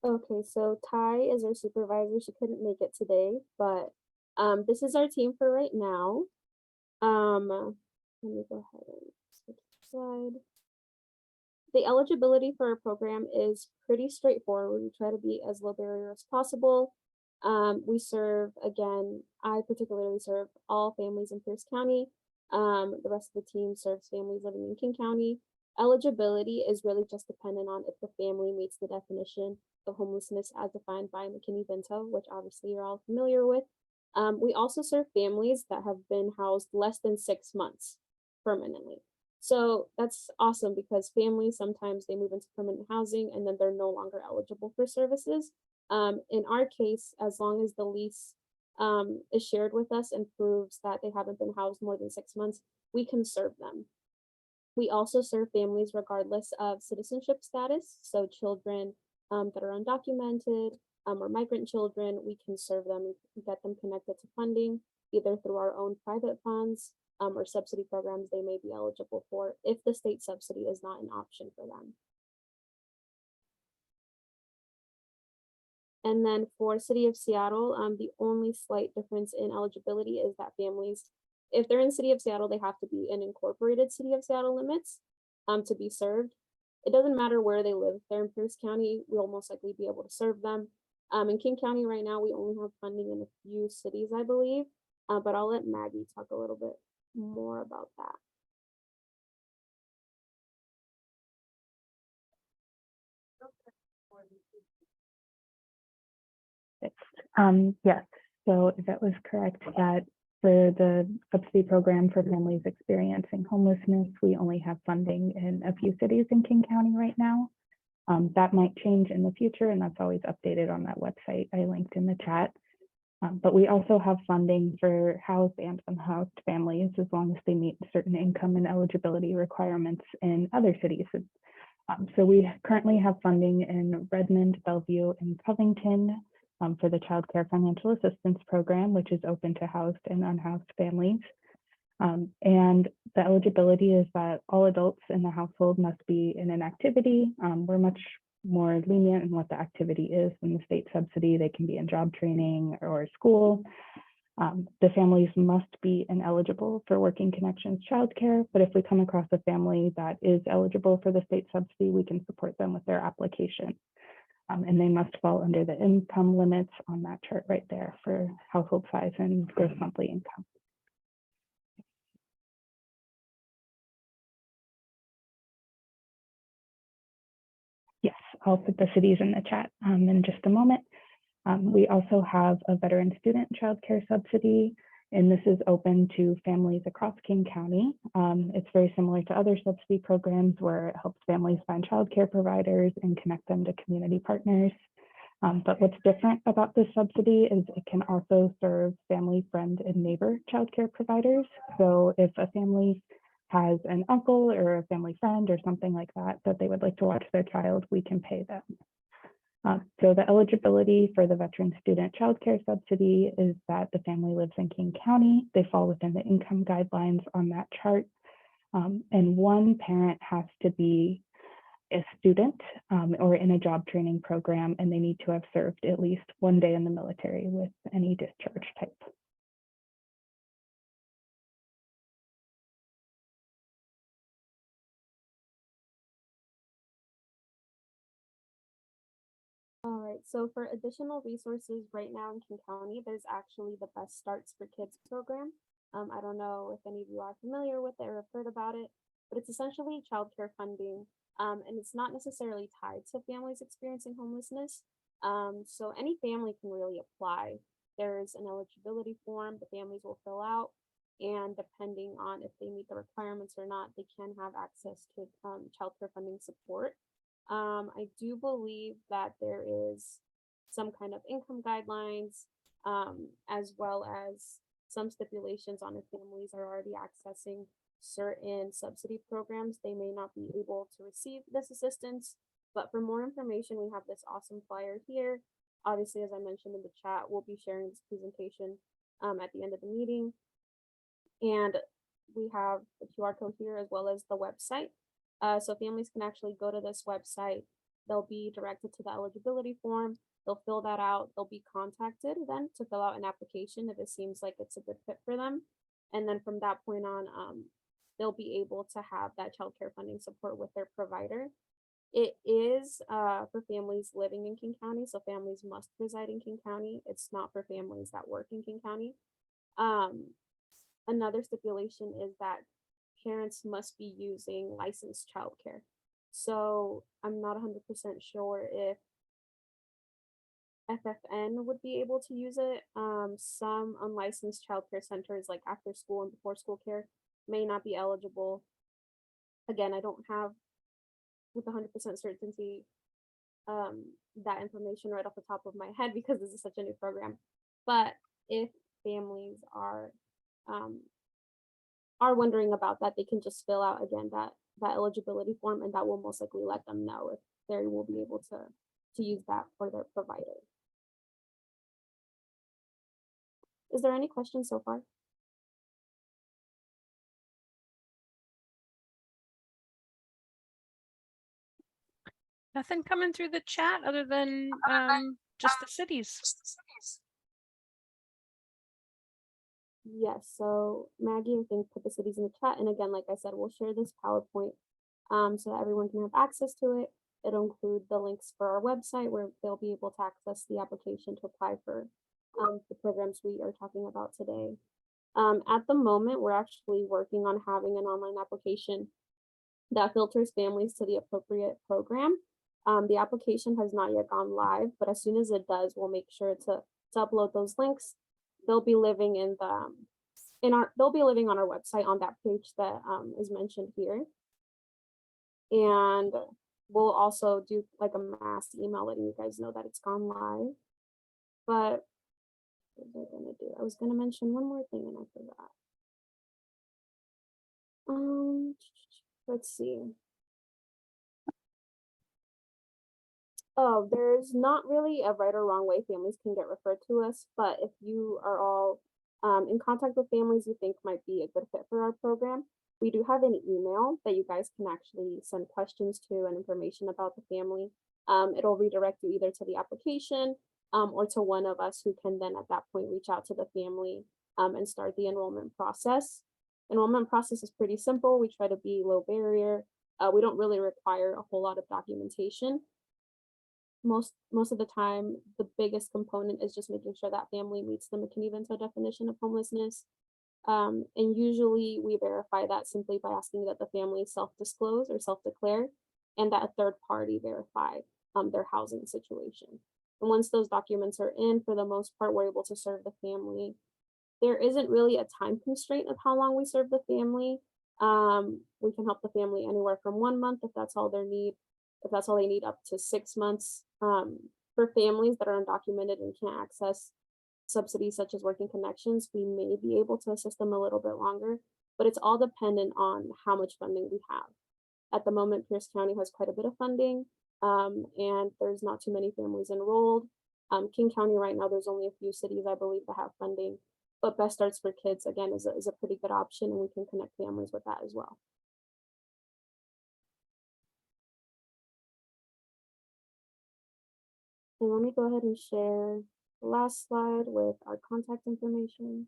Okay, so Ty is our supervisor. She couldn't make it today, but this is our team for right now. Let me go ahead and switch slide. The eligibility for our program is pretty straightforward. We try to be as low barrier as possible. We serve, again, I particularly serve all families in Pierce County. The rest of the team serves families living in King County. Eligibility is really just dependent on if the family meets the definition of homelessness as defined by Mckinney-Vento, which obviously you're all familiar with. We also serve families that have been housed less than 6 months permanently. So that's awesome because families, sometimes they move into permanent housing and then they're no longer eligible for services. In our case, as long as the lease is shared with us and proves that they haven't been housed more than 6 months, we can serve them. We also serve families regardless of citizenship status. So children that are undocumented or migrant children, we can serve them and get them connected to funding, either through our own private funds or subsidy programs they may be eligible for if the state subsidy is not an option for them. And then for City of Seattle, the only slight difference in eligibility is that families, if they're in City of Seattle, they have to be in incorporated City of Seattle limits to be served. It doesn't matter where they live. If they're in Pierce County, we'll most likely be able to serve them. In King County right now, we only have funding in a few cities, I believe, but I'll let Maggie talk a little bit more about that. Yes, so that was correct that for the subsidy program for families experiencing homelessness, we only have funding in a few cities in King County right now. That might change in the future, and that's always updated on that website I linked in the chat. But we also have funding for housed and unhoused families as long as they meet certain income and eligibility requirements in other cities. So we currently have funding in Redmond, Bellevue, and Covington for the Child Care Financial Assistance Program, which is open to housed and unhoused families. And the eligibility is that all adults in the household must be in an activity. We're much more lenient in what the activity is than the state subsidy. They can be in job training or school. The families must be ineligible for Working Connections childcare, but if we come across a family that is eligible for the state subsidy, we can support them with their application. And they must fall under the income limits on that chart right there for household size and gross monthly income. Yes, I'll put the cities in the chat in just a moment. We also have a veteran student childcare subsidy, and this is open to families across King County. It's very similar to other subsidy programs where it helps families find childcare providers and connect them to community partners. But what's different about this subsidy is it can also serve family, friend, and neighbor childcare providers. So if a family has an uncle or a family friend or something like that that they would like to watch their child, we can pay them. So the eligibility for the veteran student childcare subsidy is that the family lives in King County. They fall within the income guidelines on that chart. And one parent has to be a student or in a job training program, and they need to have served at least 1 day in the military with any discharge type. All right, so for additional resources right now in King County, there's actually the Best Starts for Kids program. I don't know if any of you are familiar with it or have heard about it, but it's essentially childcare funding, and it's not necessarily tied to families experiencing homelessness. So any family can really apply. There's an eligibility form the families will fill out, and depending on if they meet the requirements or not, they can have access to childcare funding support. I do believe that there is some kind of income guidelines, as well as some stipulations on if families are already accessing certain subsidy programs, they may not be able to receive this assistance. But for more information, we have this awesome flyer here. Obviously, as I mentioned in the chat, we'll be sharing this presentation at the end of the meeting. And we have the QR code here as well as the website. So families can actually go to this website. They'll be directed to the eligibility form. They'll fill that out. They'll be contacted then to fill out an application if it seems like it's a good fit for them. And then from that point on, they'll be able to have that childcare funding support with their provider. It is for families living in King County, so families must reside in King County. It's not for families that work in King County. Another stipulation is that parents must be using licensed childcare. So I'm not 100% sure if FFN would be able to use it. Some unlicensed childcare centers like after school and before school care may not be eligible. Again, I don't have with 100% certainty that information right off the top of my head because this is such a new program. But if families are wondering about that, they can just fill out again that that eligibility form, and that will most likely let them know if they will be able to use that for their provider. Is there any questions so far? Nothing coming through the chat other than just the cities. Yes, so Maggie, I think, put the cities in the chat. And again, like I said, we'll share this PowerPoint so that everyone can have access to it. It'll include the links for our website where they'll be able to access the application to apply for the programs we are talking about today. At the moment, we're actually working on having an online application that filters families to the appropriate program. The application has not yet gone live, but as soon as it does, we'll make sure to upload those links. They'll be living in the they'll be living on our website on that page that is mentioned here. And we'll also do like a mass email letting you guys know that it's gone live. But what was I gonna do? I was gonna mention one more thing and I forgot. Let's see. Oh, there's not really a right or wrong way families can get referred to us, but if you are all in contact with families you think might be a good fit for our program, we do have an email that you guys can actually send questions to and information about the family. It'll redirect you either to the application or to one of us who can then at that point reach out to the family and start the enrollment process. Enrollment process is pretty simple. We try to be low barrier. We don't really require a whole lot of documentation. Most of the time, the biggest component is just making sure that family meets the Mckinney-Vento definition of homelessness. And usually we verify that simply by asking that the family self-disclose or self-declare and that a third party verify their housing situation. And once those documents are in, for the most part, we're able to serve the family. There isn't really a time constraint of how long we serve the family. We can help the family anywhere from 1 month if that's all they need. If that's all they need, up to 6 months. For families that are undocumented and can't access subsidies such as working connections, we may be able to assist them a little bit longer, but it's all dependent on how much funding we have. At the moment, Pierce County has quite a bit of funding, and there's not too many families enrolled. King County right now, there's only a few cities, I believe, that have funding, but Best Starts for Kids, again, is a pretty good option, and we can connect families with that as well. And let me go ahead and share the last slide with our contact information.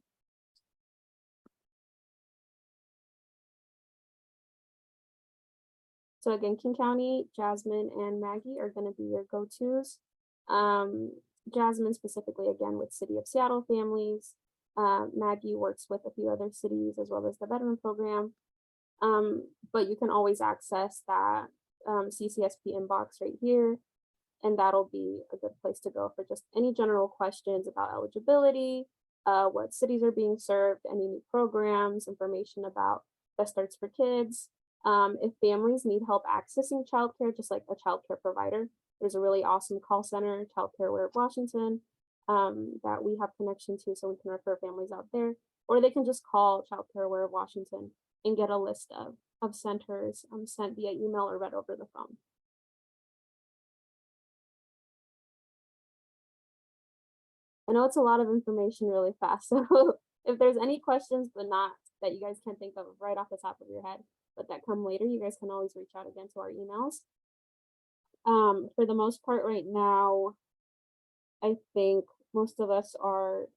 So again, King County, Jasmine and Maggie are going to be your go-tos. Jasmine specifically, again, with City of Seattle families. Maggie works with a few other cities as well as the veteran program. But you can always access that CCSP inbox right here. And that'll be a good place to go for just any general questions about eligibility, what cities are being served, any new programs, information about Best Starts for Kids. If families need help accessing childcare, just like a childcare provider, there's a really awesome call center, Childcare Aware of Washington, that we have connection to, so we can refer families out there, or they can just call Childcare Aware of Washington and get a list of centers sent via email or read over the phone. I know it's a lot of information really fast, so if there's any questions, but not that you guys can't think of right off the top of your head, but that come later, you guys can always reach out again to our emails. For the most part right now, I think most of us are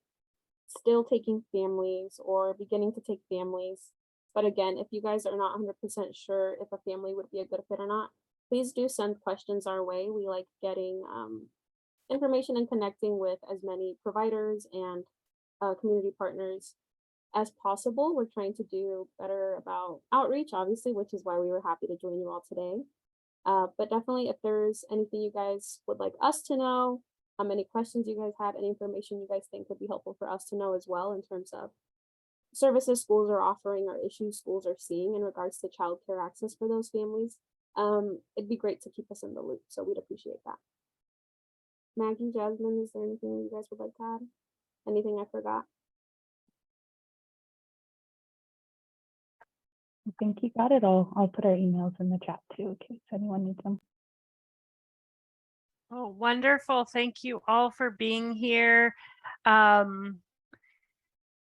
still taking families or beginning to take families. But again, if you guys are not 100% sure if a family would be a good fit or not, please do send questions our way. We like getting information and connecting with as many providers and community partners as possible. We're trying to do better about outreach, obviously, which is why we were happy to join you all today. But definitely, if there's anything you guys would like us to know, any questions you guys have, any information you guys think would be helpful for us to know as well in terms of services schools are offering or issues schools are seeing in regards to childcare access for those families, it'd be great to keep us in the loop. So we'd appreciate that. Maggie, Jasmine, is there anything you guys would like to add? Anything I forgot? I think you got it all. I'll put our emails in the chat too, in case anyone needs them. Oh, wonderful. Thank you all for being here.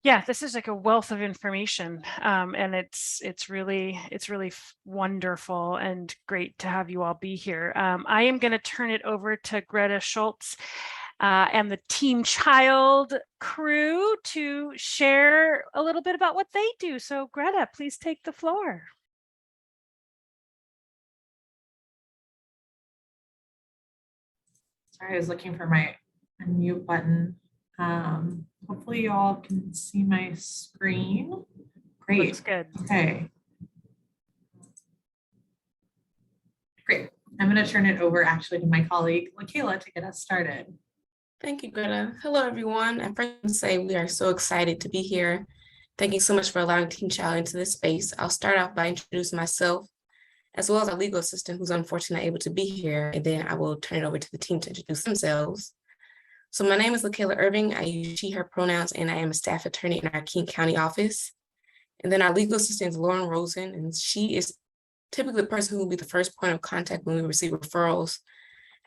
Yeah, this is like a wealth of information, and it's really wonderful and great to have you all be here. I am going to turn it over to Greta Schultz and the Team Child crew to share a little bit about what they do. So Greta, please take the floor. Sorry, I was looking for my unmute button. Hopefully you all can see my screen. Great. Looks good. Okay. Great. I'm going to turn it over actually to my colleague, Lakayla, to get us started. Thank you, Greta. Hello, everyone. I first want to say we are so excited to be here. Thank you so much for allowing Team Child into this space. I'll start off by introducing myself, as well as our legal assistant who's unfortunately not able to be here, and then I will turn it over to the team to introduce themselves. So my name is Lakayla Irving. I use she, her pronouns, and I am a staff attorney in our King County office. And then our legal assistant is Lauren Rosen, and she is typically the person who will be the first point of contact when we receive referrals,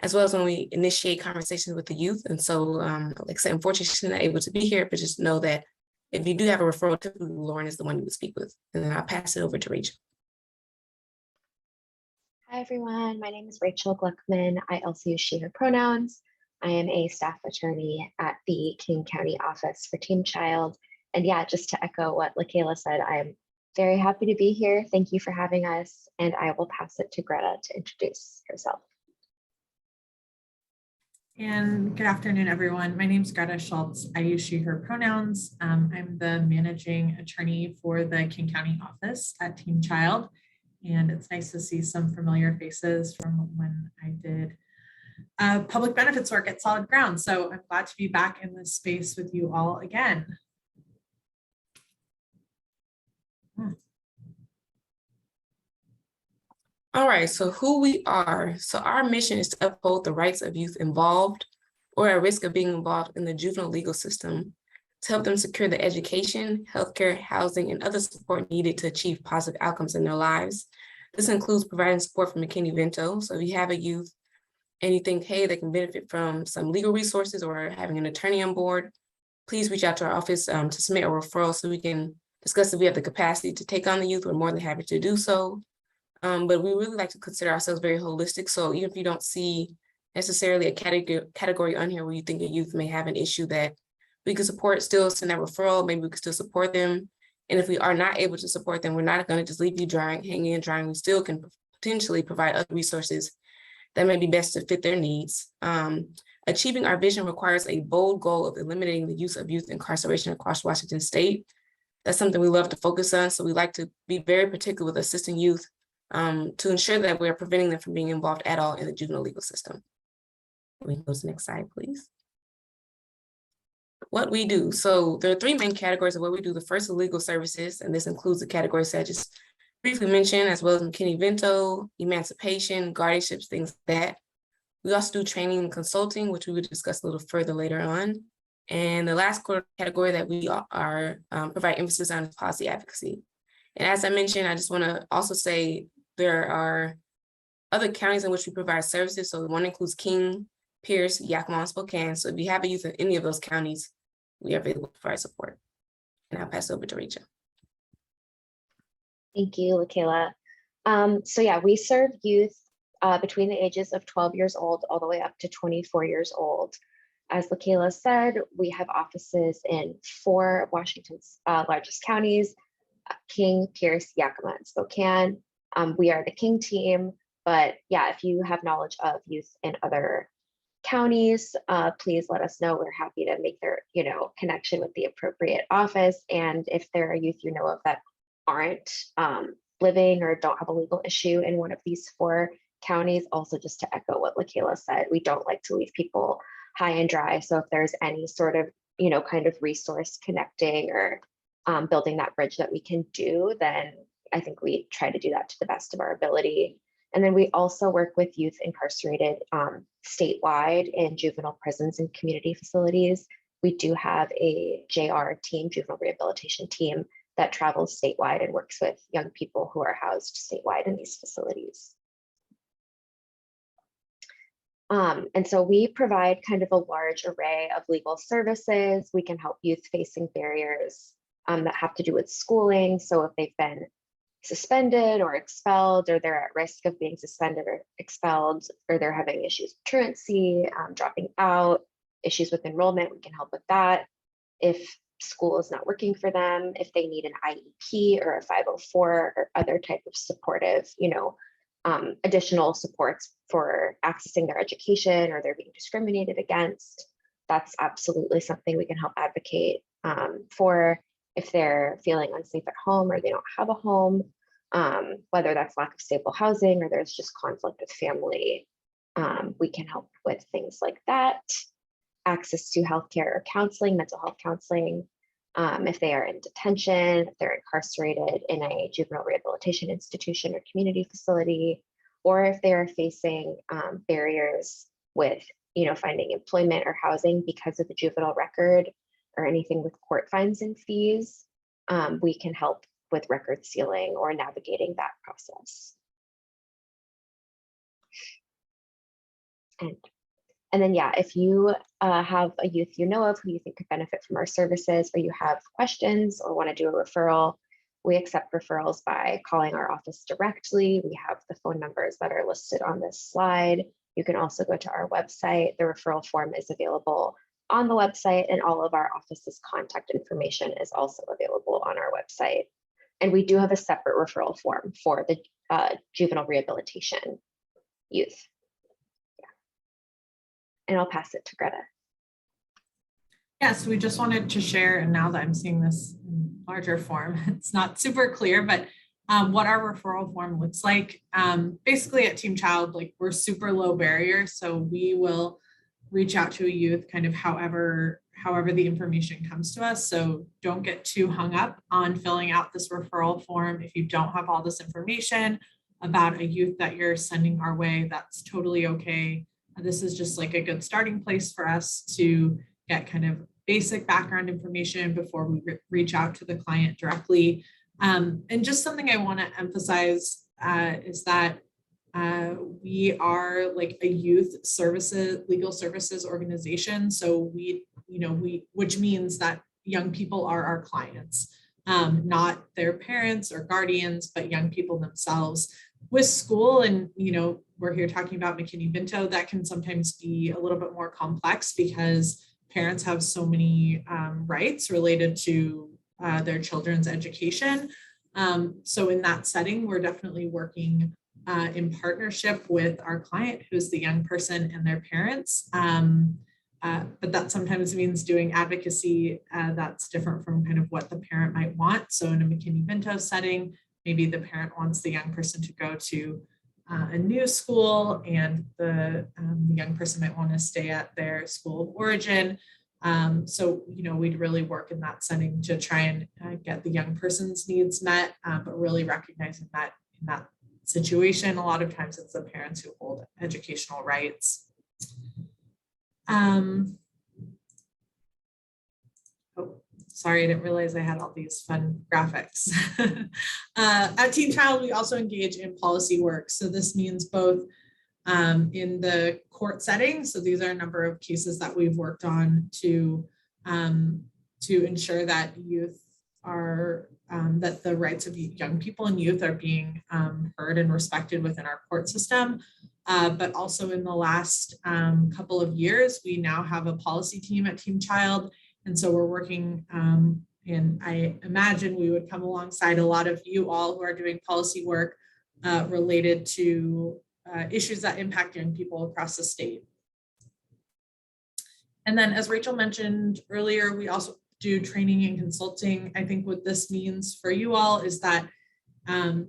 as well as when we initiate conversations with the youth. And so, like I said, unfortunately, she's not able to be here, but just know that if you do have a referral, typically Lauren is the one you would speak with. And then I'll pass it over to Rachel. Hi, everyone. My name is Rachel Gluckman. I also use she, her pronouns. I am a staff attorney at the King County office for Team Child. And yeah, just to echo what Lakayla said, I'm very happy to be here. Thank you for having us. And I will pass it to Greta to introduce herself. And good afternoon, everyone. My name is Greta Schultz. I use she, her pronouns. I'm the managing attorney for the King County office at Team Child. And it's nice to see some familiar faces from when I did public benefits work at Solid Ground. So I'm glad to be back in this space with you all again. All right, so who we are. So our mission is to uphold the rights of youth involved or at risk of being involved in the juvenile legal system, to help them secure the education, healthcare, housing, and other support needed to achieve positive outcomes in their lives. This includes providing support from Mckinney-Vento. So if you have a youth and you think, hey, they can benefit from some legal resources or having an attorney on board, please reach out to our office to submit a referral so we can discuss if we have the capacity to take on the youth. We're more than happy to do so. But we really like to consider ourselves very holistic. So even if you don't see necessarily a category on here where you think a youth may have an issue that we could support, still send that referral, maybe we could still support them. And if we are not able to support them, we're not going to just leave you hanging and drying. We still can potentially provide other resources that may be best to fit their needs. Achieving our vision requires a bold goal of eliminating the use of youth incarceration across Washington state. That's something we love to focus on. So we like to be very particular with assisting youth to ensure that we are preventing them from being involved at all in the juvenile legal system. We can go to the next slide, please. What we do. So there are three main categories of what we do. The first is legal services, and this includes the categories that I just briefly mentioned, as well as Mckinney-Vento, emancipation, guardianships, things like that. We also do training and consulting, which we will discuss a little further later on. And the last category that we are provide emphasis on is policy advocacy. And as I mentioned, I just want to also say there are other counties in which we provide services. So one includes King, Pierce, Yakima, and Spokane. So if you have a youth in any of those counties, we are available to provide support. And I'll pass it over to Rachel. Thank you, Lakayla. So yeah, we serve youth between the ages of 12 years old all the way up to 24 years old. As Lakayla said, we have offices in 4 of Washington's largest counties, King, Pierce, Yakima, and Spokane. We are the King team, but yeah, if you have knowledge of youth in other counties, please let us know. We're happy to make their connection with the appropriate office. And if there are youth you know of that aren't living or don't have a legal issue in one of these 4 counties, also just to echo what Lakayla said, we don't like to leave people high and dry. So if there's any sort of kind of resource connecting or building that bridge that we can do, then I think we try to do that to the best of our ability. And then we also work with youth incarcerated statewide in juvenile prisons and community facilities. We do have a JR team, juvenile rehabilitation team, that travels statewide and works with young people who are housed statewide in these facilities. And so we provide kind of a large array of legal services. We can help youth facing barriers that have to do with schooling. So if they've been suspended or expelled, or they're at risk of being suspended or expelled, or they're having issues with truancy, dropping out, issues with enrollment, we can help with that. If school is not working for them, if they need an IEP or a 504 or other type of supportive, additional supports for accessing their education, or they're being discriminated against, that's absolutely something we can help advocate for. If they're feeling unsafe at home or they don't have a home, whether that's lack of stable housing or there's just conflict with family, we can help with things like that. Access to healthcare or counseling, mental health counseling, if they are in detention, if they're incarcerated in a juvenile rehabilitation institution or community facility, or if they are facing barriers with, finding employment or housing because of the juvenile record or anything with court fines and fees, we can help with record sealing or navigating that process. And then, yeah, if you have a youth you know of who you think could benefit from our services, or you have questions or want to do a referral, we accept referrals by calling our office directly. We have the phone numbers that are listed on this slide. You can also go to our website. The referral form is available on the website, and all of our office's contact information is also available on our website. And we do have a separate referral form for the juvenile rehabilitation youth. And I'll pass it to Greta. Yes, we just wanted to share, and now that I'm seeing this in larger form, it's not super clear, but what our referral form looks like. Basically at Team Child, we're super low barrier, so we will reach out to a youth kind of however the information comes to us. So don't get too hung up on filling out this referral form. If you don't have all this information about a youth that you're sending our way, that's totally okay. This is just a good starting place for us to get kind of basic background information before we reach out to the client directly. And just something I want to emphasize is that we are a youth services, legal services organization. So which means that young people are our clients, not their parents or guardians, but young people themselves. With school, and we're here talking about Mckinney-Vento, that can sometimes be a little bit more complex because parents have so many rights related to their children's education. So in that setting, we're definitely working in partnership with our client, who's the young person and their parents. But that sometimes means doing advocacy that's different from kind of what the parent might want. So in a Mckinney-Vento setting, maybe the parent wants the young person to go to a new school, and the young person might want to stay at their school of origin. So, we'd really work in that setting to try and get the young person's needs met, but really recognizing that in that situation, a lot of times it's the parents who hold educational rights. Sorry, I didn't realize I had all these fun graphics. At Team Child, we also engage in policy work. So this means both in the court setting. So these are a number of cases that we've worked on to ensure that youth are, that the rights of young people and youth are being heard and respected within our court system. But also in the last couple of years, we now have a policy team at Team Child. And so we're working, and I imagine we would come alongside a lot of you all who are doing policy work related to issues that impact young people across the state. And then, as Rachel mentioned earlier, we also do training and consulting. I think what this means for you all is that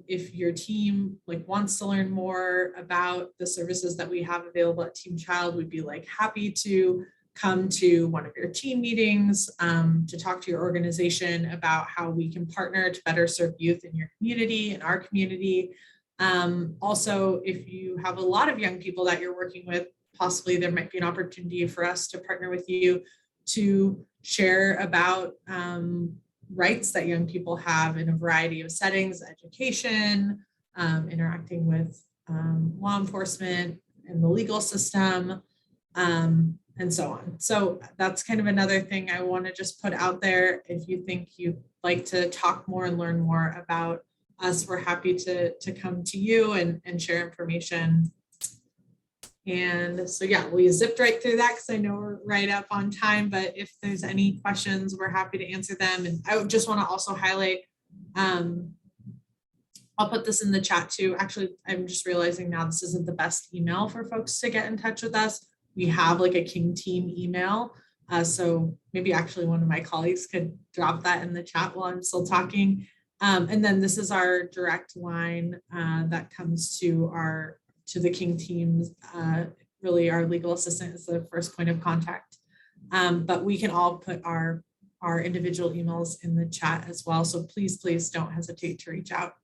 if your team wants to learn more about the services that we have available at Team Child, we'd be happy to come to one of your team meetings to talk to your organization about how we can partner to better serve youth in your community, in our community. Also, if you have a lot of young people that you're working with, possibly there might be an opportunity for us to partner with you to share about rights that young people have in a variety of settings, education, interacting with law enforcement and the legal system, and so on. So that's kind of another thing I want to just put out there. If you think you'd like to talk more and learn more about us, we're happy to come to you and share information. And so, yeah, we zipped right through that because I know we're right up on time, but if there's any questions, we're happy to answer them. And I would just want to also highlight, I'll put this in the chat too. Actually, I'm just realizing now this isn't the best email for folks to get in touch with us. We have like a King team email. So maybe actually one of my colleagues could drop that in the chat while I'm still talking. And then this is our direct line that comes to the King teams. Really our legal assistant is the first point of contact. But we can all put our individual emails in the chat as well. So please don't hesitate to reach out.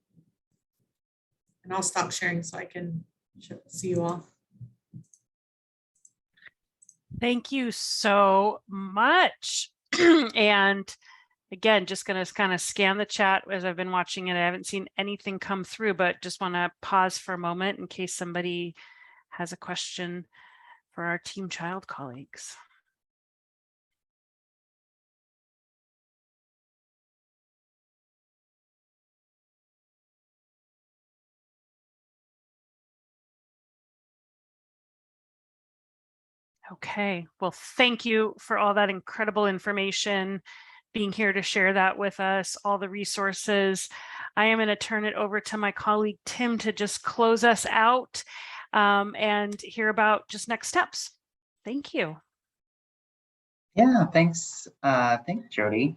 And I'll stop sharing so I can see you all. Thank you so much. And again, just going to kind of scan the chat as I've been watching it. I haven't seen anything come through, but just want to pause for a moment in case somebody has a question for our Team Child colleagues. Okay, well, thank you for all that incredible information, being here to share that with us, all the resources. I am going to turn it over to my colleague, Tim, to just close us out and hear about just next steps. Thank you. Yeah, thanks. Thanks, Jody.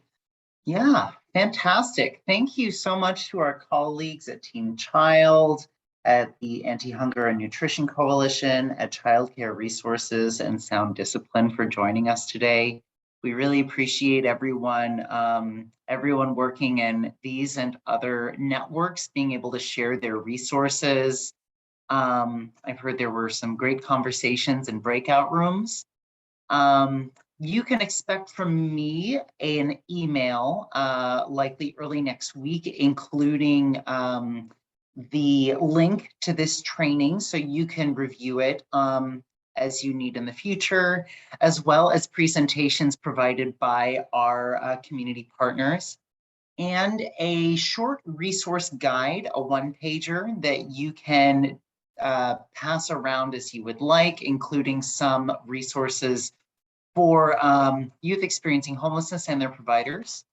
Yeah, fantastic. Thank you so much to our colleagues at Team Child, at the Anti-Hunger and Nutrition Coalition, at Childcare Resources and Sound Discipline for joining us today. We really appreciate everyone working in these and other networks, being able to share their resources. I've heard there were some great conversations in breakout rooms. You can expect from me an email, likely early next week, including the link to this training so you can review it as you need in the future, as well as presentations provided by our community partners, and a short resource guide, a one-pager that you can pass around as you would like, including some resources for youth experiencing homelessness and their providers.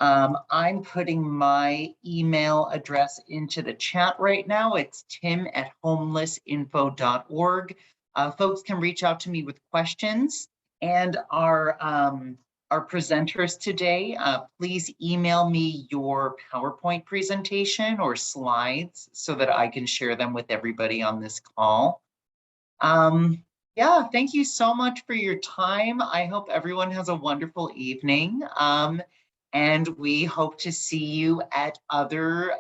I'm putting my email address into the chat right now. It's tim@homelessinfo.org. Folks can reach out to me with questions. And our presenters today, please email me your PowerPoint presentation or slides so that I can share them with everybody on this call. Yeah, thank you so much for your time. I hope everyone has a wonderful evening. And we hope to see you at other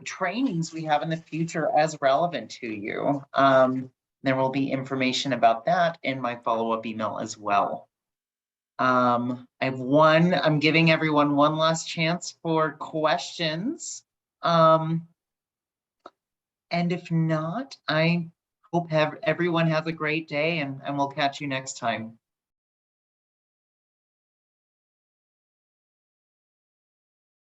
trainings we have in the future as relevant to you. There will be information about that in my follow-up email as well. I'm giving everyone one last chance for questions. And if not, I hope everyone has a great day and we'll catch you next time.